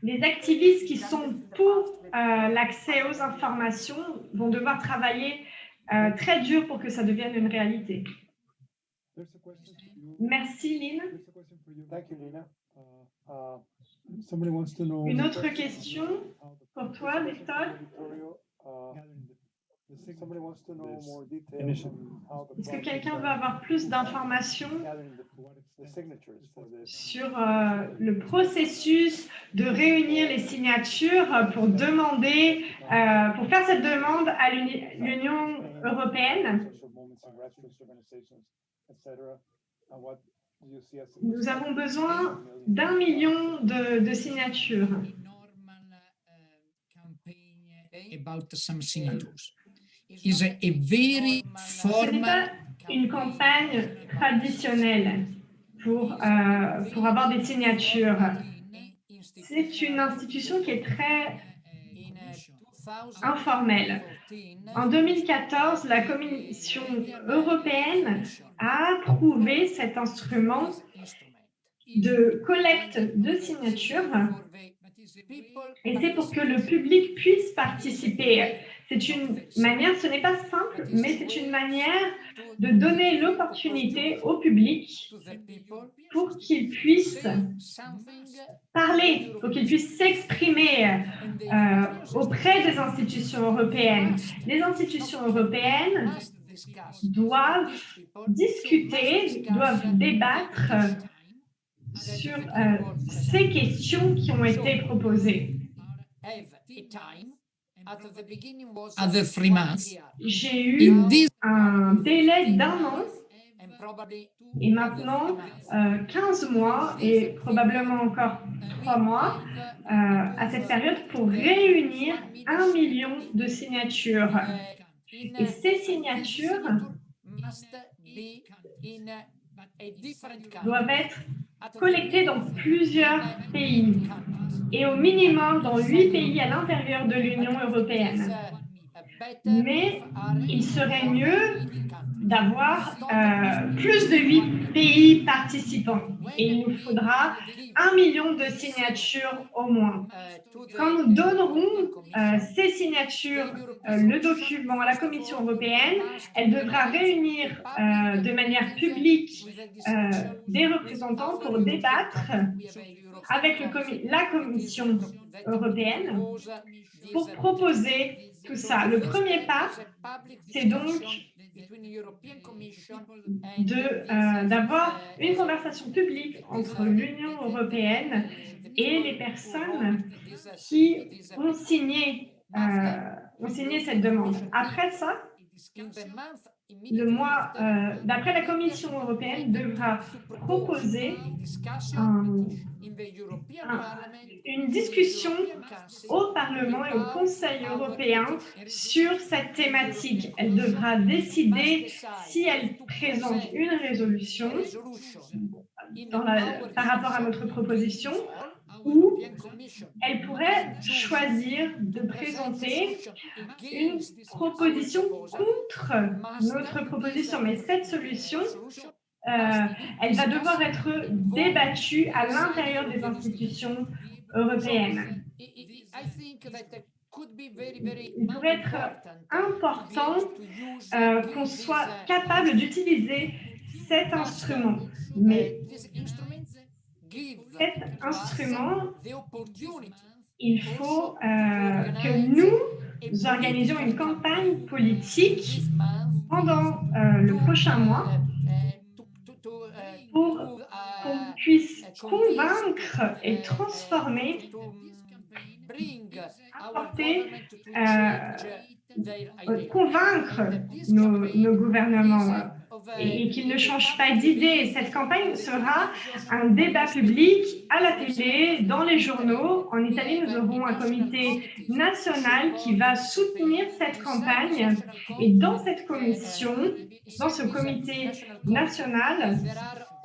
Les activistes qui sont pour l'accès aux informations vont devoir travailler très dur pour que ça devienne une réalité. Merci, Lynn. Une autre question pour toi, Victor? Est-ce que quelqu'un veut avoir plus d'informations sur le processus de réunir les signatures pour demander, pour faire cette demande à l'Union européenne? Nous avons besoin d'1 million de signatures. About some signatures. Is a very Ce n'est formal. pas une campagne traditionnelle pour avoir des signatures. C'est une institution qui est très informelle. En 2014, la Commission européenne a approuvé cet instrument de collecte de signatures et c'est pour que le public puisse participer. C'est une manière, ce n'est pas simple, mais c'est une manière de donner l'opportunité au public pour qu'il puisse parler, pour qu'il puisse s'exprimer auprès des institutions européennes. Les institutions européennes doivent discuter, doivent débattre sur ces questions qui ont été proposées. At the 3 months. J'ai eu un délai d'1 an et maintenant 15 mois et probablement encore 3 mois à cette période pour réunir 1 million de signatures. Et ces signatures doivent être collectées dans plusieurs pays et au minimum dans 8 pays à l'intérieur de l'Union européenne. Mais il serait mieux d'avoir plus de 8 pays participants et il nous faudra 1 million de signatures au moins. Quand nous donnerons ces signatures, le document à la Commission européenne, elle devra réunir de manière publique des représentants pour débattre avec la Commission européenne pour proposer tout ça. Le premier pas, c'est donc d'avoir une conversation publique entre l'Union européenne et les personnes qui ont signé cette demande. Après ça, d'après la Commission européenne, devra proposer une discussion au Parlement et au Conseil européen sur cette thématique. Elle devra décider si elle présente une résolution par rapport à notre proposition ou elle pourrait choisir de présenter une proposition contre notre proposition. Mais cette solution, elle va devoir être débattue à l'intérieur des institutions européennes. Il pourrait être important qu'on soit capable d'utiliser cet instrument. Mais cet instrument, il faut que nous organisions une campagne politique pendant le prochain mois pour qu'on puisse convaincre et transformer, convaincre nos gouvernements et qu'ils ne changent pas d'idée. Cette campagne sera un débat public à la télé, dans les journaux. En Italie, nous aurons un comité national qui va soutenir cette campagne. Et dans cette commission, dans ce comité national,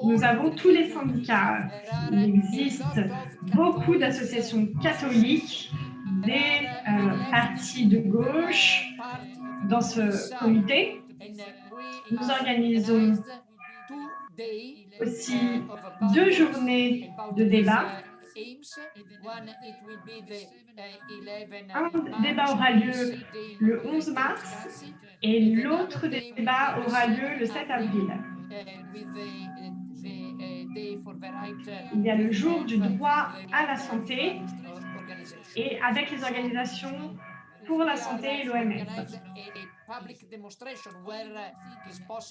nous avons tous les syndicats. Il existe beaucoup d'associations catholiques, des partis de gauche dans ce comité. Nous organisons aussi 2 journées de débat. Un débat aura lieu le 11 mars et l'autre débat aura lieu le 7 avril. Il y a le jour du droit à la santé et avec les organisations pour la santé et l'OMS.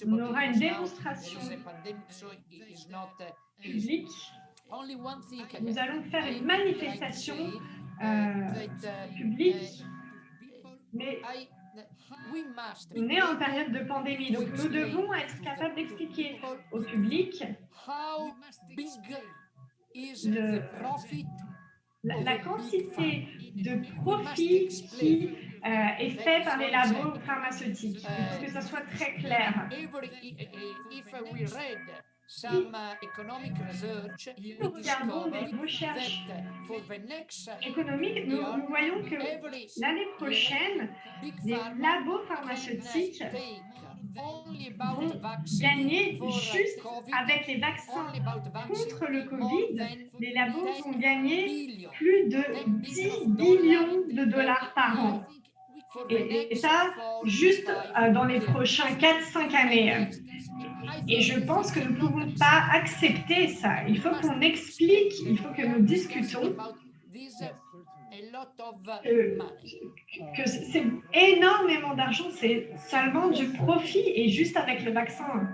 On aura une démonstration publique. Nous allons faire une manifestation publique, mais on est en période de pandémie, donc nous devons être capables d'expliquer au public la quantité de profit qui est fait par les labos pharmaceutiques. Il faut que ça soit très clair. Si nous regardons des recherches économiques, nous voyons que l'année prochaine, les labos pharmaceutiques vont gagner juste avec les vaccins contre le Covid. Les labos vont gagner plus de 10 billions de dollars par an. Et ça, juste dans les prochains 4-5 années. Et je pense que nous ne pouvons pas accepter ça. Il faut qu'on explique, il faut que nous discutons que c'est énormément d'argent, c'est seulement du profit et juste avec le vaccin.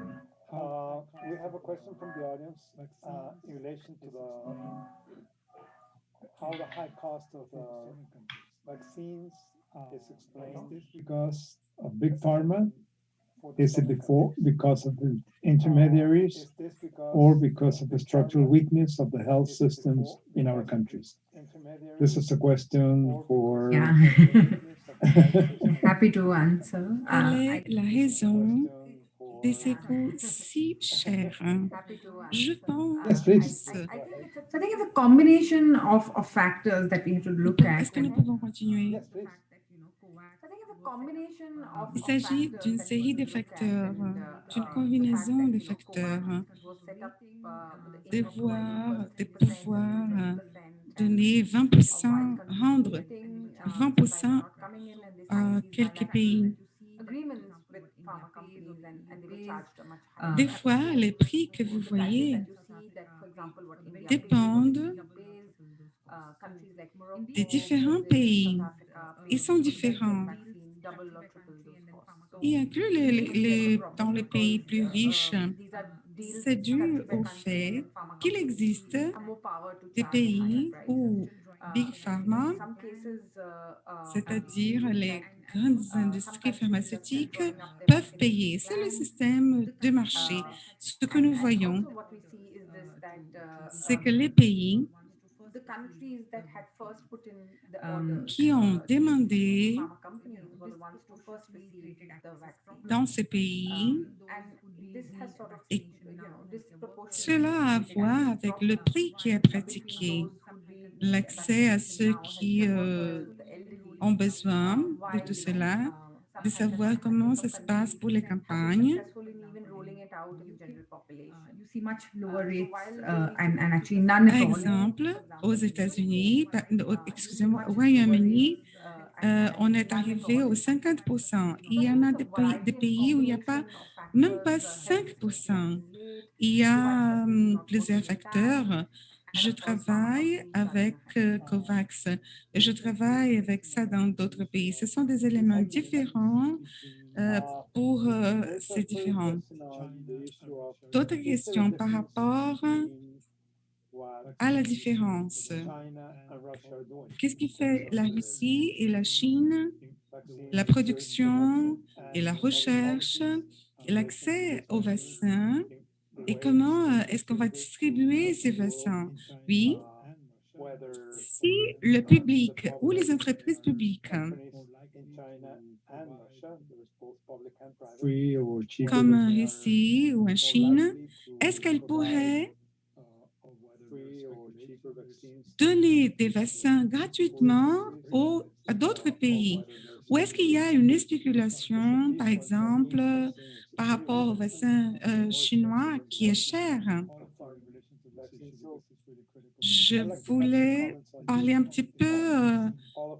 We have a question from the audience in relation to how the high cost of vaccines is explained. Is this because of big pharma? Is it because of the intermediaries or because of the structural weakness of the health systems in our countries? This is a question for... Yeah. Happy to answer. Quelle est la raison des échos si chers? Je pense. I think it's a combination of factors that we have to look at. Est-ce que nous pouvons continuer? Il s'agit d'une série de facteurs, d'une combinaison de facteurs, de pouvoir donner 20%, rendre 20% à quelques pays. Des fois, les prix que vous voyez dépendent des différents pays. Ils sont différents. Y inclut dans les pays plus riches. C'est dû au fait qu'il existe des pays où Big Pharma, c'est-à-dire les grandes industries pharmaceutiques, peuvent payer. C'est le système de marché. Ce que nous voyons, c'est que les pays qui ont demandé dans ces pays, et cela a à voir avec le prix qui est pratiqué, l'accès à ceux qui ont besoin de tout cela, de savoir comment ça se passe pour les campagnes. Par exemple, aux États-Unis, excusez-moi, au Royaume-Uni, on est arrivé aux 50%. Il y en a des pays où il n'y a pas, même pas 5%. Il y a plusieurs facteurs. Je travaille avec COVAX et je travaille avec ça dans d'autres pays. Ce sont des éléments différents pour ces différents. D'autres questions par rapport à la différence. Qu'est-ce qui fait la Russie et la Chine? La production et la recherche, l'accès aux vaccins et comment est-ce qu'on va distribuer ces vaccins? Oui, si le public ou les entreprises publiques, comme en Russie ou en Chine, est-ce qu'elles pourraient donner des vaccins gratuitement à d'autres pays? Ou est-ce qu'il y a une spéculation, par exemple, par rapport au vaccin chinois qui est cher? Je voulais parler un petit peu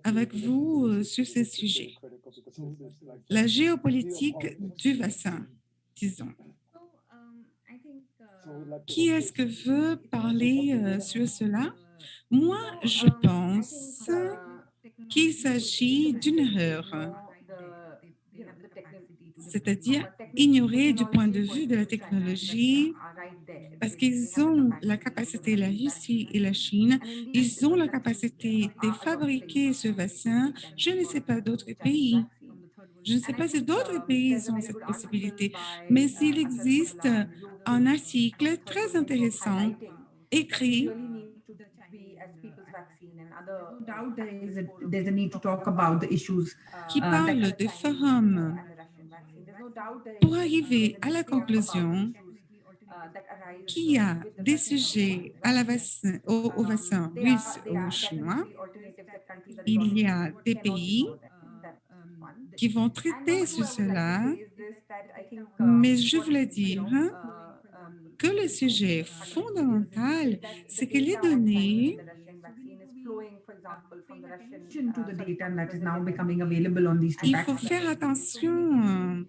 avec vous sur ces sujets. La géopolitique du vaccin, disons. Qui est-ce que veut parler sur cela? Moi, je pense qu'il s'agit d'une erreur, c'est-à-dire ignorer du point de vue de la technologie, parce qu'ils ont la capacité, la Russie et la Chine, ils ont la capacité de fabriquer ce vaccin. Je ne sais pas d'autres pays. Je ne sais pas si d'autres pays ont cette possibilité, mais s'il existe un article très intéressant écrit doubt there's a need to talk about the issues qui parle de forums pour arriver à la conclusion qu'il y a des sujets à au vaccin russe ou chinois. Il y a des pays qui vont traiter sur cela, mais je voulais dire que le sujet fondamental, c'est que les données to the data that is now becoming available on these two il faut vaccines. faire attention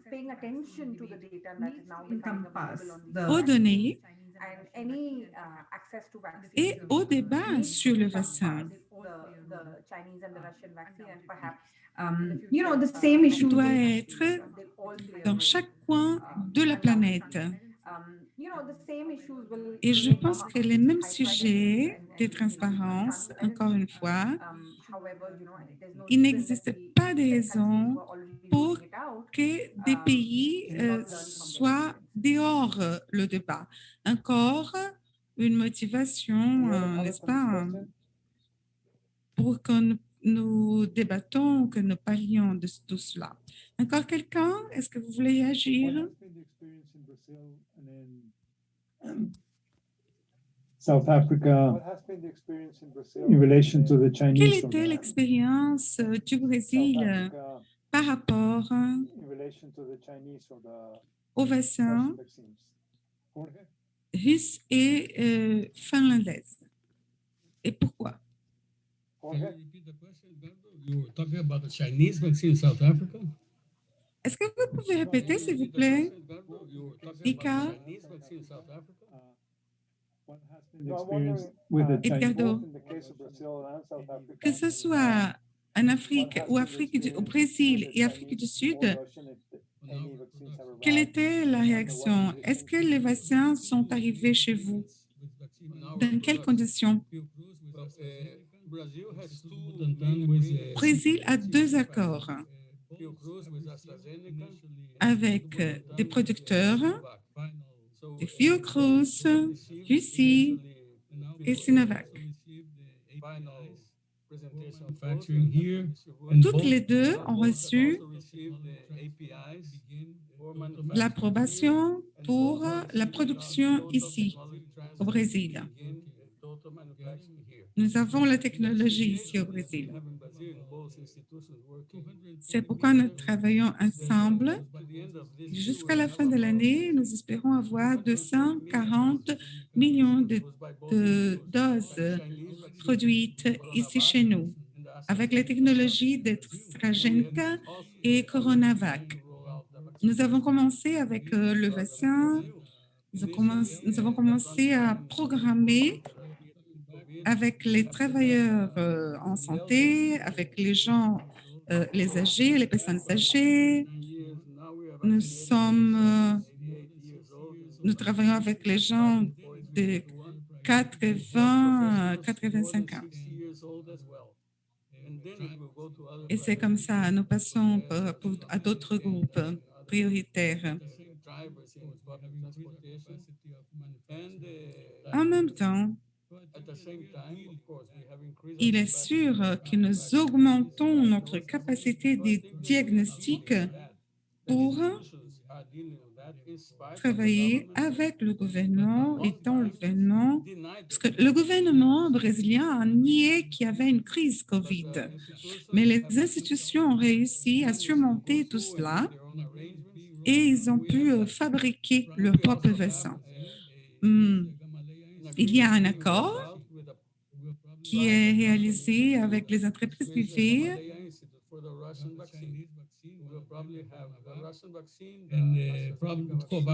paying attention to the data that is now encompass aux the données and any access to vaccine et au débat sur le vaccin. the Chinese and the Russian vaccine and perhaps the same Je issue dois être dans chaque coin de la planète. Et je pense que les mêmes sujets de transparence, encore une fois, il n'existe pas de raison pour que des pays soient dehors le débat. Encore une motivation, n'est-ce pas, pour que nous débattons, que nous parlions de tout cela. Encore quelqu'un? Est-ce que vous voulez agir? South Africa in relation to the Quelle Chinese était l'expérience du Brésil par rapport au vaccin russe et finlandaise? Et pourquoi? You're talking about the Chinese vaccine in South Africa? Est-ce que vous pouvez répéter, s'il vous plaît? Ika? Edgardo, que ce soit en Afrique ou au Brésil et Afrique du Sud, quelle était la réaction? Est-ce que les vaccins sont arrivés chez vous? Dans quelles conditions? Le Brésil a 2 accords avec des producteurs, des Fiocruz, Russie et Sinovac. Toutes les deux ont reçu l'approbation pour la production ici, au Brésil. Nous avons la technologie ici au Brésil. C'est pourquoi nous travaillons ensemble. Jusqu'à la fin de l'année, nous espérons avoir 240 millions de doses produites ici chez nous, avec les technologies d'AstraZeneca et Coronavac. Nous avons commencé avec le vaccin. Nous avons commencé à programmer avec les travailleurs en santé, avec les gens, les âgés, les personnes âgées. Nous travaillons avec les gens de 80 à 85 ans. Et c'est comme ça, nous passons à d'autres groupes prioritaires. En même temps, il est sûr que nous augmentons notre capacité de diagnostic pour travailler avec le gouvernement et dans le gouvernement, parce que le gouvernement brésilien a nié qu'il y avait une crise COVID, mais les institutions ont réussi à surmonter tout cela et ils ont pu fabriquer leur propre vaccin. Il y a un accord qui est réalisé avec les entreprises privées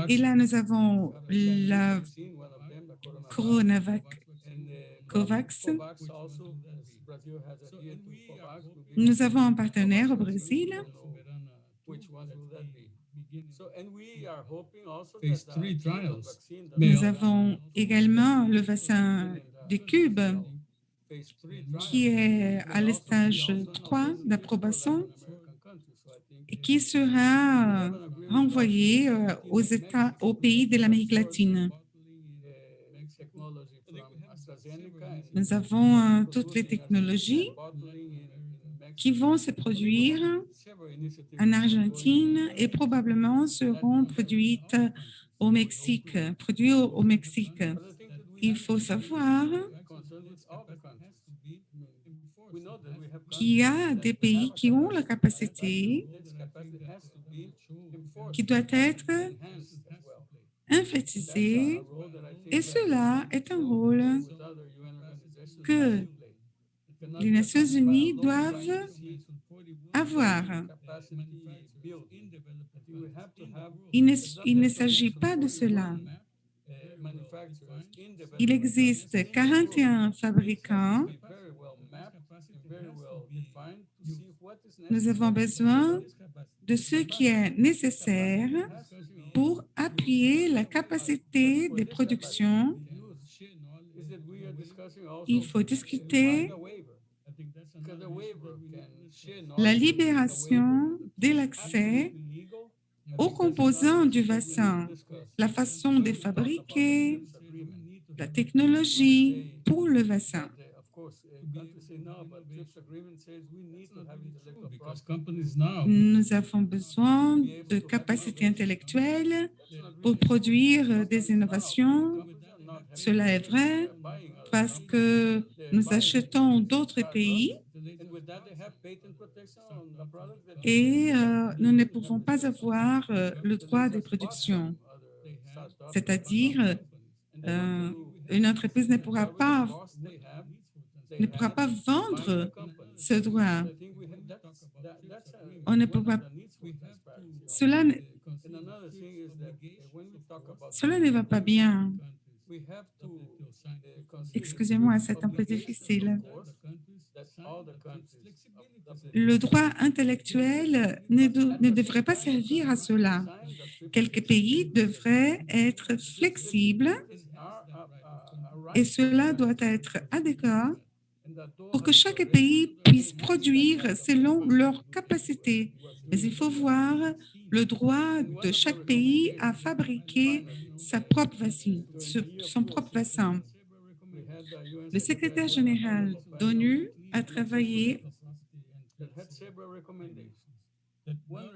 Et là, nous avons la Coronavac Covax. Nous avons un partenaire au Brésil. Nous avons également le vaccin de Cube qui est à l'estage 3 d'approbation et qui sera renvoyé aux pays de l'Amérique latine. Nous avons toutes les technologies qui vont se produire en Argentine et probablement seront produites au Mexique. Il faut savoir qu'il y a des pays qui ont la capacité qui doit être inflétisée, et cela est un rôle que les Nations unies doivent avoir. Il ne s'agit pas de cela. Il existe 41 fabricants. Nous avons besoin de ce qui est nécessaire pour appuyer la capacité de production. Il faut discuter la libération de l'accès aux composants du vaccin, la façon de fabriquer, la technologie pour le vaccin. Nous avons besoin de capacités intellectuelles pour produire des innovations. Cela est vrai parce que nous achetons d'autres pays et nous ne pouvons pas avoir le droit de production. C'est-à-dire, une entreprise ne pourra pas vendre ce droit. On ne peut pas. Cela ne va pas bien. Excusez-moi, c'est un peu difficile. Le droit intellectuel ne devrait pas servir à cela. Quelques pays devraient être flexibles et cela doit être adéquat pour que chaque pays puisse produire selon leur capacité. Mais il faut voir le droit de chaque pays à fabriquer son propre vaccin. Le secrétaire général d'ONU a travaillé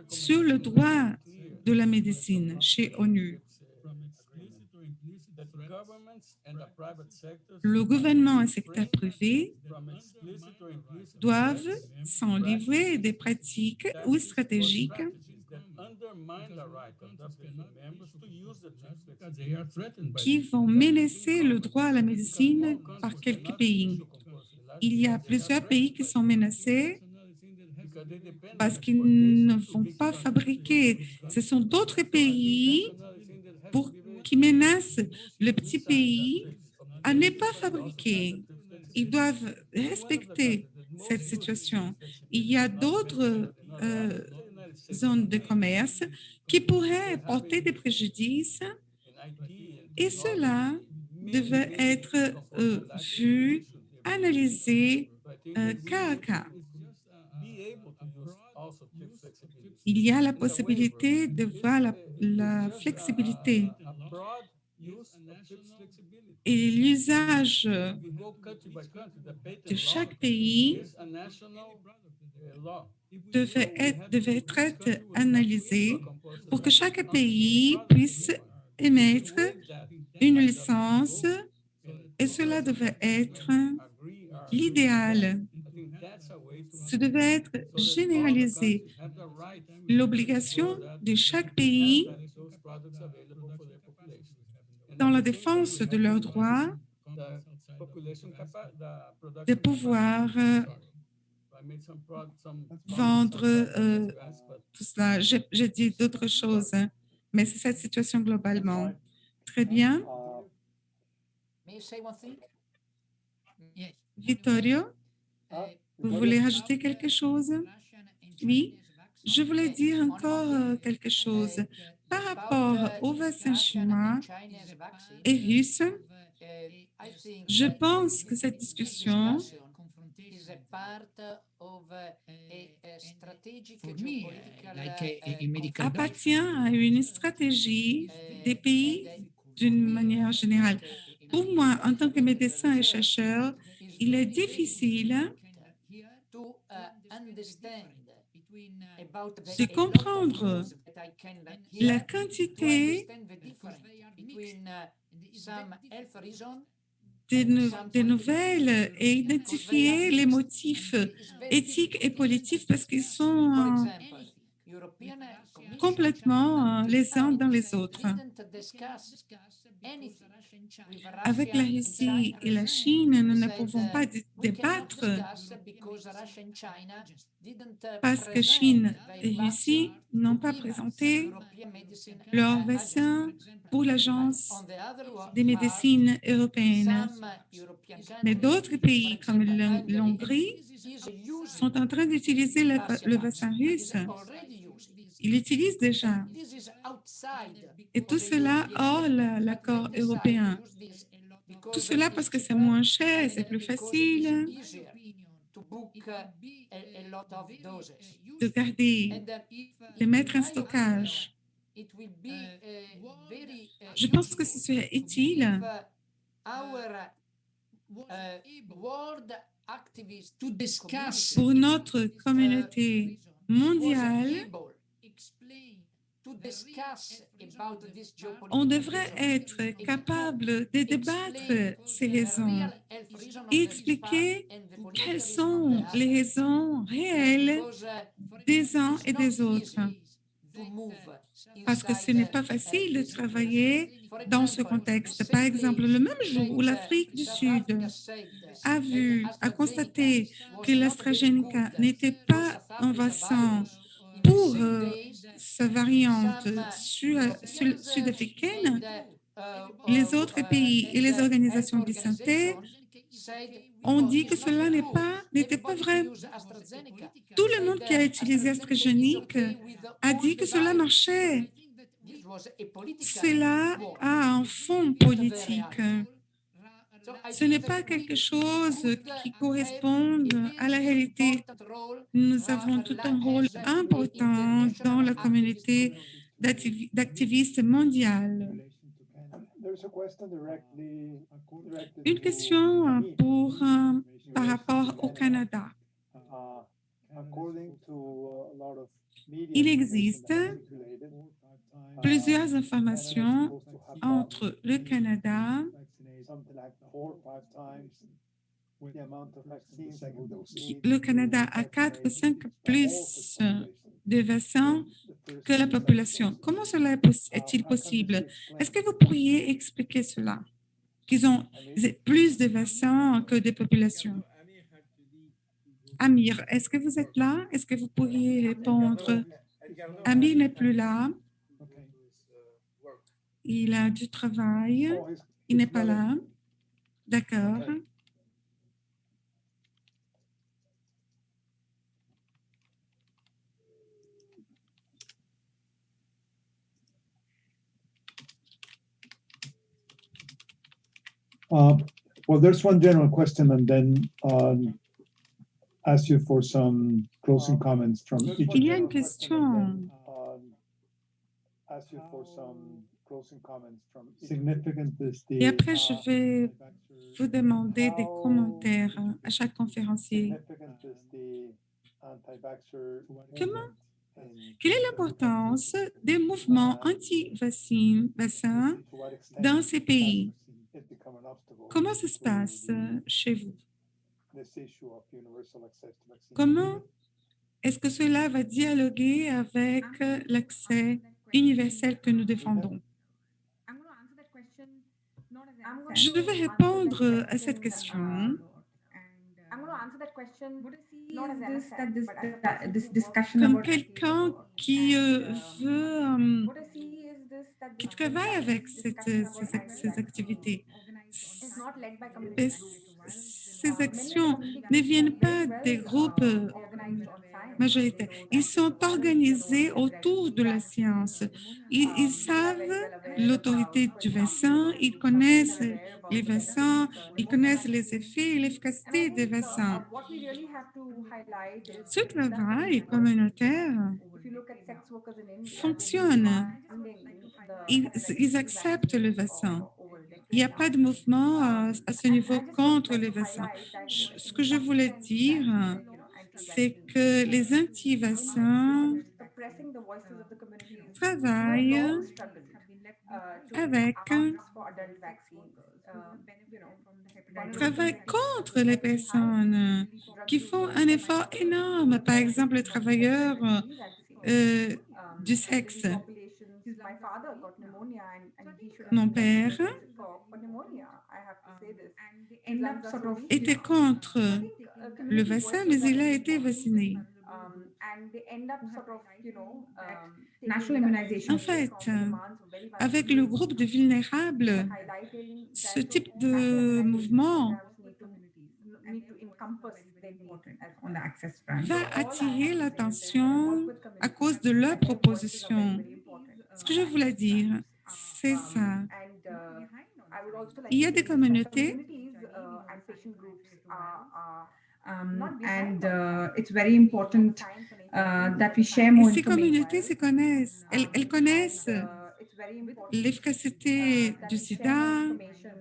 sur le droit de la médecine chez ONU. Le gouvernement et le secteur privé doivent s'en livrer des pratiques ou stratégiques qui vont menacer le droit à la médecine par quelques pays. Il y a plusieurs pays qui sont menacés parce qu'ils ne vont pas fabriquer. Ce sont d'autres pays qui menacent le petit pays à ne pas fabriquer. Ils doivent respecter cette situation. Il y a d'autres zones de commerce qui pourraient porter des préjudices et cela devait être vu, analysé cas à cas. Il y a la possibilité de voir la flexibilité et l'usage de chaque pays devait être analysé pour que chaque pays puisse émettre une licence et cela devait être l'idéal. Ça devait être généralisé. L'obligation de chaque pays dans la défense de leurs droits de pouvoir vendre tout cela. J'ai dit d'autres choses, hein, mais c'est cette situation globalement. Très bien. May I say one thing? Yes. Vittorio, vous voulez rajouter quelque chose? Oui, je voulais dire encore quelque chose. Par rapport au vaccin chinois et russe, je pense que cette discussion appartient à une stratégie des pays d'une manière générale. Pour moi, en tant que médecin et chercheur, il est difficile de comprendre la quantité des nouvelles et identifier les motifs éthiques et politiques parce qu'ils sont complètement les uns dans les autres. Avec la Russie et la Chine, nous ne pouvons pas débattre parce que Chine et Russie n'ont pas présenté leur vaccin pour l'Agence des médecines européennes. Mais d'autres pays comme l'Hongrie sont en train d'utiliser le vaccin russe. Ils l'utilisent déjà. Et tout cela hors l'accord européen. Tout cela parce que c'est moins cher, c'est plus facile de garder, de mettre en stockage. Je pense que ce serait utile pour notre communauté mondiale. On devrait être capable de débattre ces raisons et expliquer quelles sont les raisons réelles des uns et des autres. Parce que ce n'est pas facile de travailler dans ce contexte. Par exemple, le même jour où l'Afrique du Sud a constaté que l'AstraZeneca n'était pas un vaccin pour sa variante sud-africaine, les autres pays et les organisations de santé ont dit que cela n'était pas vrai. Tout le monde qui a utilisé AstraZeneca a dit que cela marchait. Cela a un fond politique. Ce n'est pas quelque chose qui correspond à la réalité. Nous avons tout un rôle important dans la communauté d'activistes mondiales. Une question par rapport au Canada. Il existe plusieurs informations entre le Canada a 4 ou 5 plus de vaccins que la population. Comment cela est-il possible? Est-ce que vous pourriez expliquer cela? Qu'ils ont plus de vaccins que de populations. Amir, est-ce que vous êtes là? Est-ce que vous pourriez répondre? Amir n'est plus là. Il a du travail. Il n'est pas là. D'accord. Well, there's one general question and then ask you for some closing comments from each. Il y a une question. Et après, je vais vous demander des commentaires à chaque conférencier. Quelle est l'importance des mouvements anti-vaccins dans ces pays? Comment ça se passe chez vous? Comment est-ce que cela va dialoguer avec l'accès universel que nous défendons? Je vais répondre à cette question I'm going to answer that question What I see not as is this, NSF, that this, but as a that person this who works discussion comme about quelqu'un qui veut, what I see is this that qui this travaille avec discussion about ces anti-vax activités. is not led by Et community groups. ces Many of the actions community ne groups viennent are pas very des well, groupes organized on science. majoritaires. They know Ils that sont the virus organisés genome is autour de la science. Ils they are savent very well aware l'autorité about, for du example, vaccin, ils some connaissent people are aware about les the benefits vaccins, of ils pneumonia connaissent les vaccine. effets et And I l'efficacité des think vaccins. what we really have to highlight is Ce that the travail community communautaire if you look at sex workers in India, fonctionne. Ils ils acceptent le vaccin. Il n'y a pas de mouvement à ce niveau contre les vaccins. Ce que je voulais dire, c'est que les anti-vaccins travaillent avec, travaillent contre les personnes qui font un effort énorme. Par exemple, les travailleurs du sexe. Mon père était contre le vaccin, mais il a été vacciné. national immunization. En fait, avec le groupe de vulnérables, ce type de mouvement on the access front. va attirer l'attention à cause de leur proposition. Ce que je voulais dire, c'est ça. Il y a des communautés It's very important that we share more et ces information. communautés se connaissent. Elles connaissent l'efficacité du sida,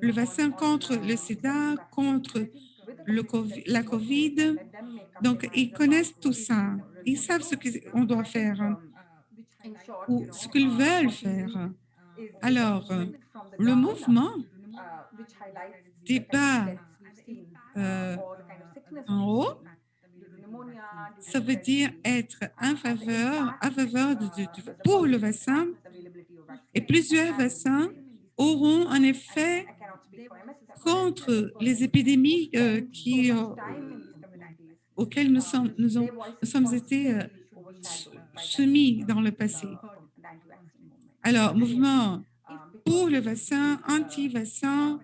le vaccin contre le sida, contre la COVID. Donc, ils connaissent tout ça. Ils savent ce qu'on doit faire ou ce qu'ils veulent faire. Alors, le mouvement des bas en haut, ça veut dire être en faveur pour le vaccin, et plusieurs vaccins auront un effet contre les épidémies auxquelles nous sommes été soumis dans le passé. Alors, mouvement pour le vaccin, anti-vaccin,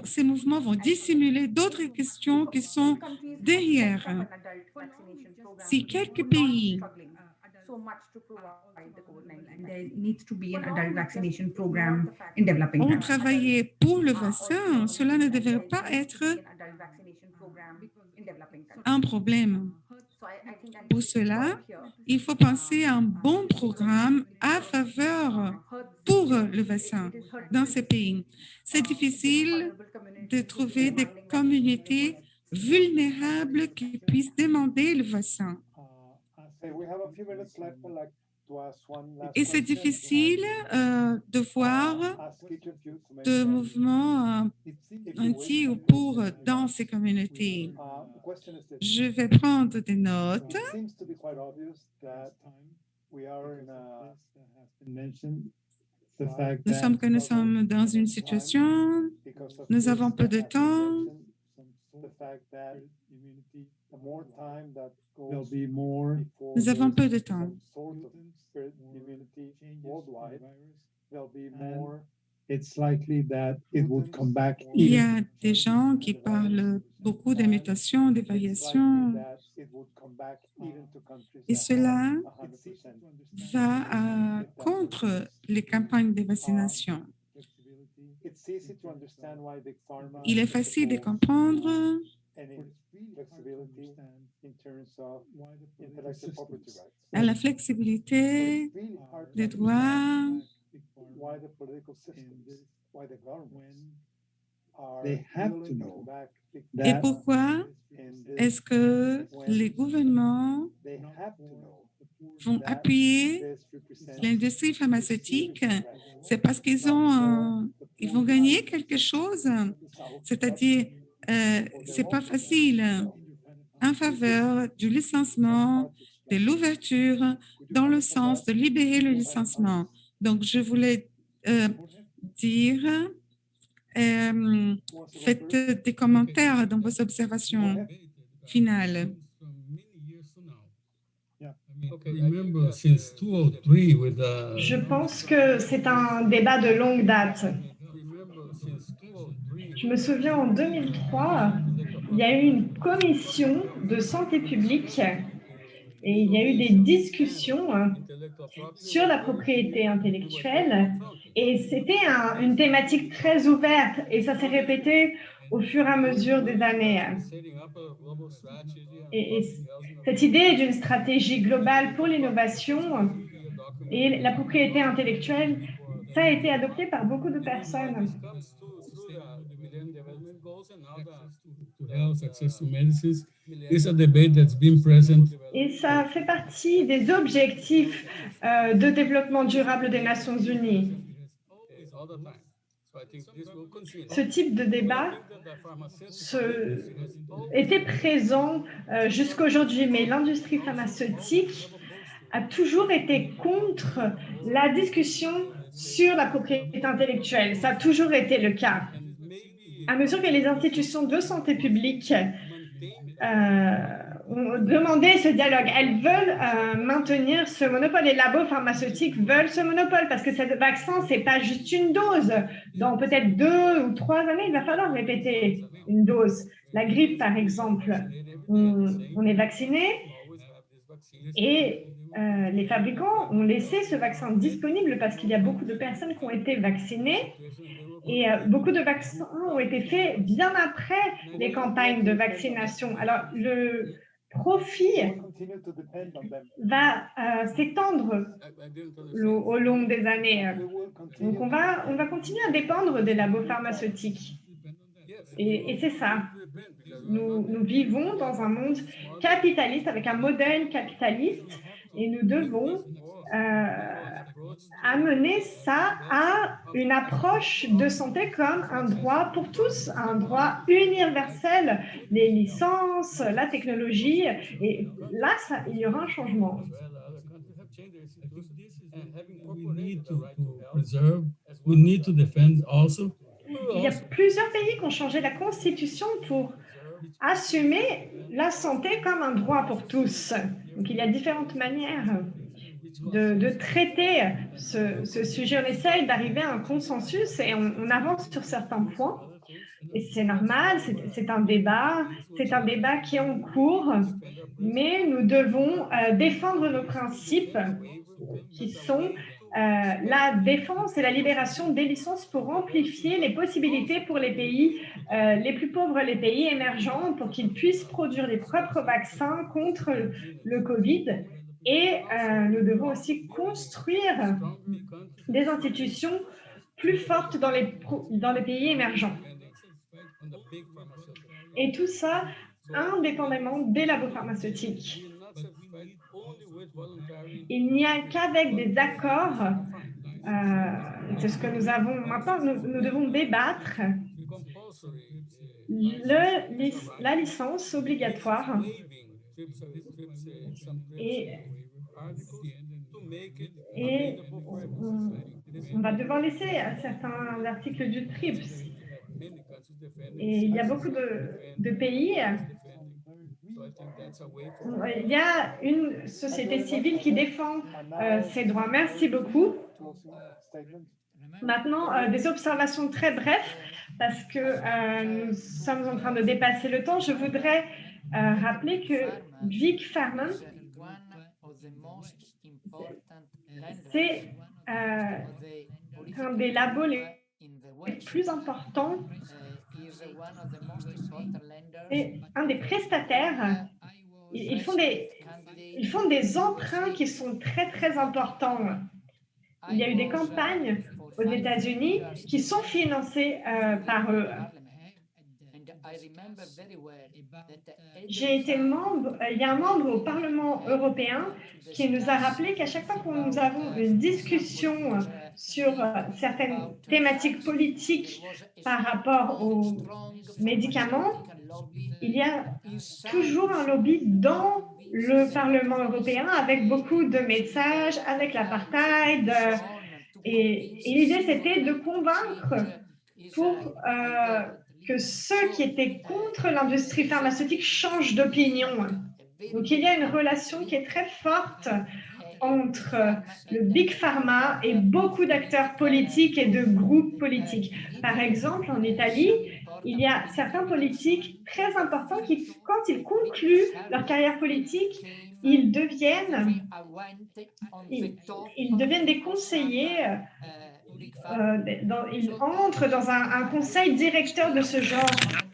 ces mouvements vont dissimuler d'autres questions qui sont derrière. Si quelques pays There needs to be an adult vaccination program in developing ont countries. travaillé pour le vaccin, cela ne devrait pas être un problème. Pour cela, il faut penser à un bon programme à faveur pour le vaccin dans ces pays. C'est difficile de trouver des communautés vulnérables qui puissent demander le vaccin. Et c'est difficile de voir de mouvements anti ou pour dans ces communautés. Je vais prendre des notes. Nous sommes dans une situation, nous avons peu de temps. Nous avons peu de temps. Il y a des gens qui parlent beaucoup des mutations, des variations, et cela va contre les campagnes de vaccination. Il est facile de comprendre à la flexibilité des droits et pourquoi est-ce que les gouvernements vont appuyer l'industrie pharmaceutique? C'est parce qu'ils vont gagner quelque chose, c'est-à-dire c'est pas facile en faveur du licenciement, de l'ouverture, dans le sens de libérer le licenciement. Donc, je voulais dire faites des commentaires dans vos observations finales. Remember since 2003 with Je pense que c'est un débat de longue date. Je me souviens en 2003, il y a eu une commission de santé publique et il y a eu des discussions sur la propriété intellectuelle et c'était une thématique très ouverte et ça s'est répété au fur et à mesure des années. Et cette idée d'une stratégie globale pour l'innovation et la propriété intellectuelle, ça a été adopté par beaucoup de personnes. Et ça fait partie des objectifs de développement durable des Nations Unies. Ce type de débat était présent jusqu'aujourd'hui, mais l'industrie pharmaceutique a toujours été contre la discussion sur la propriété intellectuelle. Ça a toujours été le cas. À mesure que les institutions de santé publique ont demandé ce dialogue, elles veulent maintenir ce monopole. Les labos pharmaceutiques veulent ce monopole parce que ce vaccin, ce n'est pas juste une dose. Dans peut-être 2 ou 3 années, il va falloir répéter une dose. La grippe, par exemple, on est vacciné et les fabricants ont laissé ce vaccin disponible parce qu'il y a beaucoup de personnes qui ont été vaccinées et beaucoup de vaccins ont été faits bien après les campagnes de vaccination. Alors, le profit va s'étendre au long des années. Donc, on va continuer à dépendre des labos pharmaceutiques. Et c'est ça. Nous vivons dans un monde capitaliste, avec un modèle capitaliste, et nous devons amener ça à une approche de santé comme un droit pour tous, un droit universel, les licences, la technologie, et là, il y aura un changement. Il y a plusieurs pays qui ont changé la constitution pour assumer la santé comme un droit pour tous. Donc, il y a différentes manières de traiter ce sujet. On essaye d'arriver à un consensus et on avance sur certains points. Et c'est normal, c'est un débat qui est en cours, mais nous devons défendre nos principes qui sont la défense et la libération des licences pour amplifier les possibilités pour les pays les plus pauvres, les pays émergents, pour qu'ils puissent produire les propres vaccins contre le Covid. Et nous devons aussi construire des institutions plus fortes dans les pays émergents. Et tout ça indépendamment des labos pharmaceutiques. Il n'y a qu'avec des accords, c'est ce que nous avons maintenant, nous devons débattre la licence obligatoire et on va devoir laisser certains articles du TRIPS. Et il y a beaucoup de pays. Il y a une société civile qui défend ses droits. Merci beaucoup. Maintenant, des observations très brèves, parce que nous sommes en train de dépasser le temps. Je voudrais rappeler que Vic Farman, c'est un des labos les plus importants et un des prestataires. Ils font des emprunts qui sont très, très importants. Il y a eu des campagnes aux États-Unis qui sont financées par eux. J'ai été membre, il y a un membre au Parlement européen qui nous a rappelé qu'à chaque fois que nous avons une discussion sur certaines thématiques politiques par rapport aux médicaments, il y a toujours un lobby dans le Parlement européen avec beaucoup de messages, avec l'apartheid. Et l'idée, c'était de convaincre pour que ceux qui étaient contre l'industrie pharmaceutique changent d'opinion. Donc, il y a une relation qui est très forte entre le Big Pharma et beaucoup d'acteurs politiques et de groupes politiques. Par exemple, en Italie, il y a certains politiques très importants qui, quand ils concluent leur carrière politique, ils deviennent des conseillers, ils entrent dans un conseil directeur de ce genre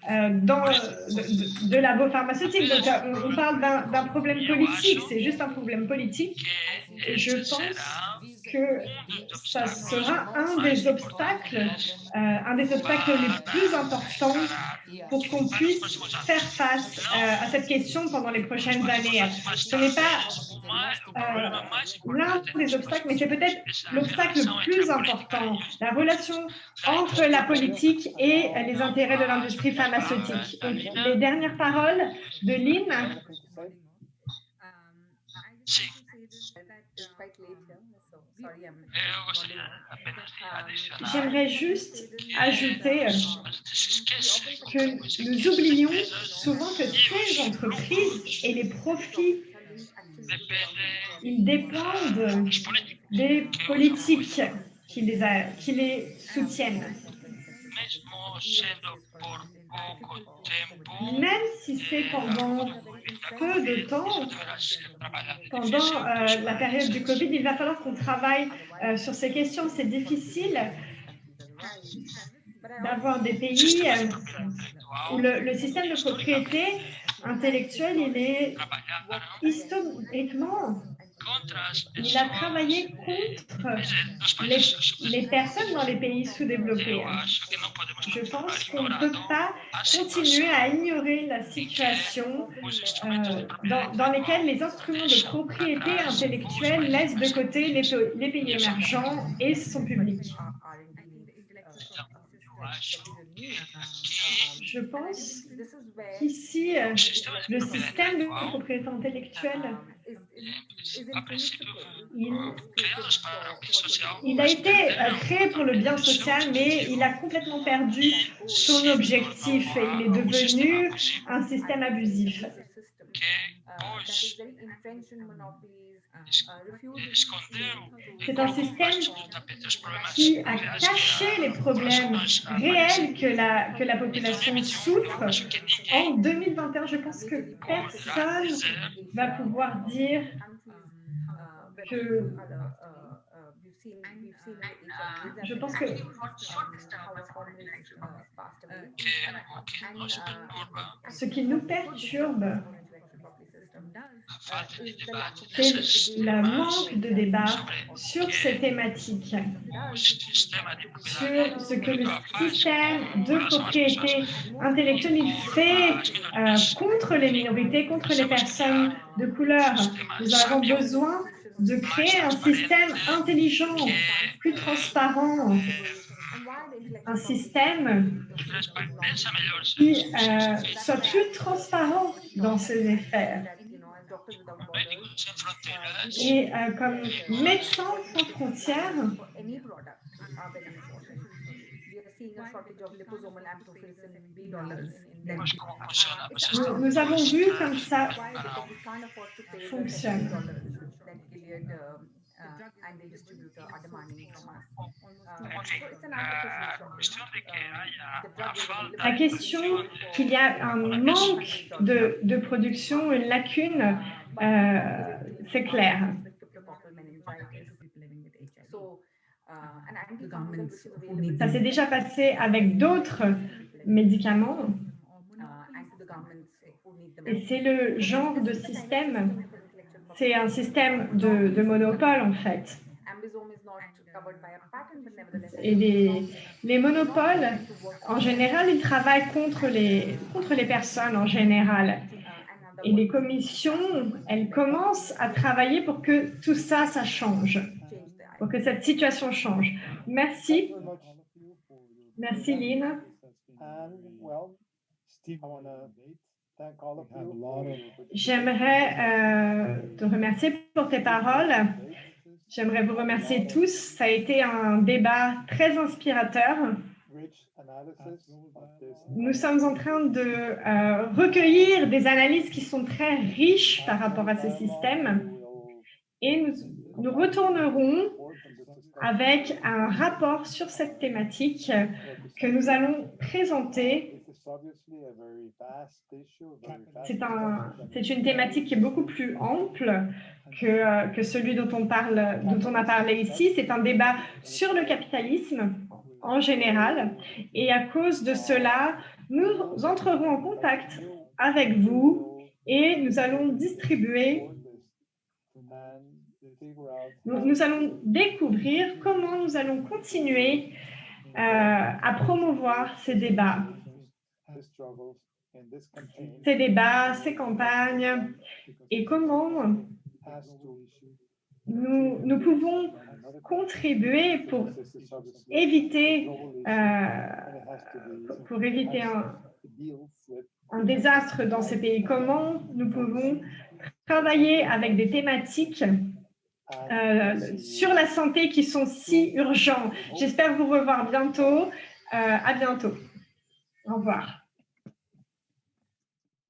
de labo pharmaceutique. Donc, on parle d'un problème politique, c'est juste un problème politique. Et je pense que ça sera un des obstacles les plus importants pour qu'on puisse faire face à cette question pendant les prochaines années. Ce n'est pas l'un des obstacles, mais c'est peut-être l'obstacle le plus important, la relation entre la politique et les intérêts de l'industrie pharmaceutique. Donc, les dernières paroles de Lynn. J'aimerais juste ajouter que nous oublions souvent que ces entreprises et les profits, ils dépendent des politiques qui les soutiennent. Même si c'est pendant peu de temps, pendant la période du Covid, il va falloir qu'on travaille sur ces questions. C'est difficile d'avoir des pays où le système de propriété intellectuelle, il est historiquement, il a travaillé contre les personnes dans les pays sous-développés. Je pense qu'on ne peut pas continuer à ignorer la situation dans laquelle les instruments de propriété intellectuelle laissent de côté les pays émergents et son public. Je pense qu'ici, le système de propriété intellectuelle, il a été créé pour le bien social, mais il a complètement perdu son objectif et il est devenu un système abusif. C'est un système qui a caché les problèmes réels que la population souffre. En 2021, je pense que personne va pouvoir dire que... Je pense que ce qui nous perturbe, c'est le manque de débat sur ces thématiques, sur ce que le système de propriété intellectuelle il fait contre les minorités, contre les personnes de couleur. Nous avons besoin de créer un système intelligent, plus transparent, un système qui soit plus transparent dans ses effets. Et comme Médecins sans frontières, nous avons vu comme ça fonctionne. La question qu'il y a un manque de production, une lacune, c'est clair. Ça s'est déjà passé avec d'autres médicaments. Et c'est le genre de système, c'est un système de monopole en fait. Et les monopoles, en général, ils travaillent contre les personnes en général. Et les commissions, elles commencent à travailler pour que tout ça, ça change, pour que cette situation change. Merci. Merci, Lynn. J'aimerais te remercier pour tes paroles. J'aimerais vous remercier tous. Ça a été un débat très inspirateur. Nous sommes en train de recueillir des analyses qui sont très riches par rapport à ce système et nous retournerons avec un rapport sur cette thématique que nous allons présenter. C'est une thématique qui est beaucoup plus ample que celui dont on a parlé ici. C'est un débat sur le capitalisme en général. Et à cause de cela, nous entrerons en contact avec vous et nous allons distribuer, nous allons découvrir comment nous allons continuer à promouvoir ces débats, ces campagnes, et comment nous pouvons contribuer pour éviter un désastre dans ces pays. Comment nous pouvons travailler avec des thématiques sur la santé qui sont si urgentes. J'espère vous revoir bientôt. À bientôt. Au revoir.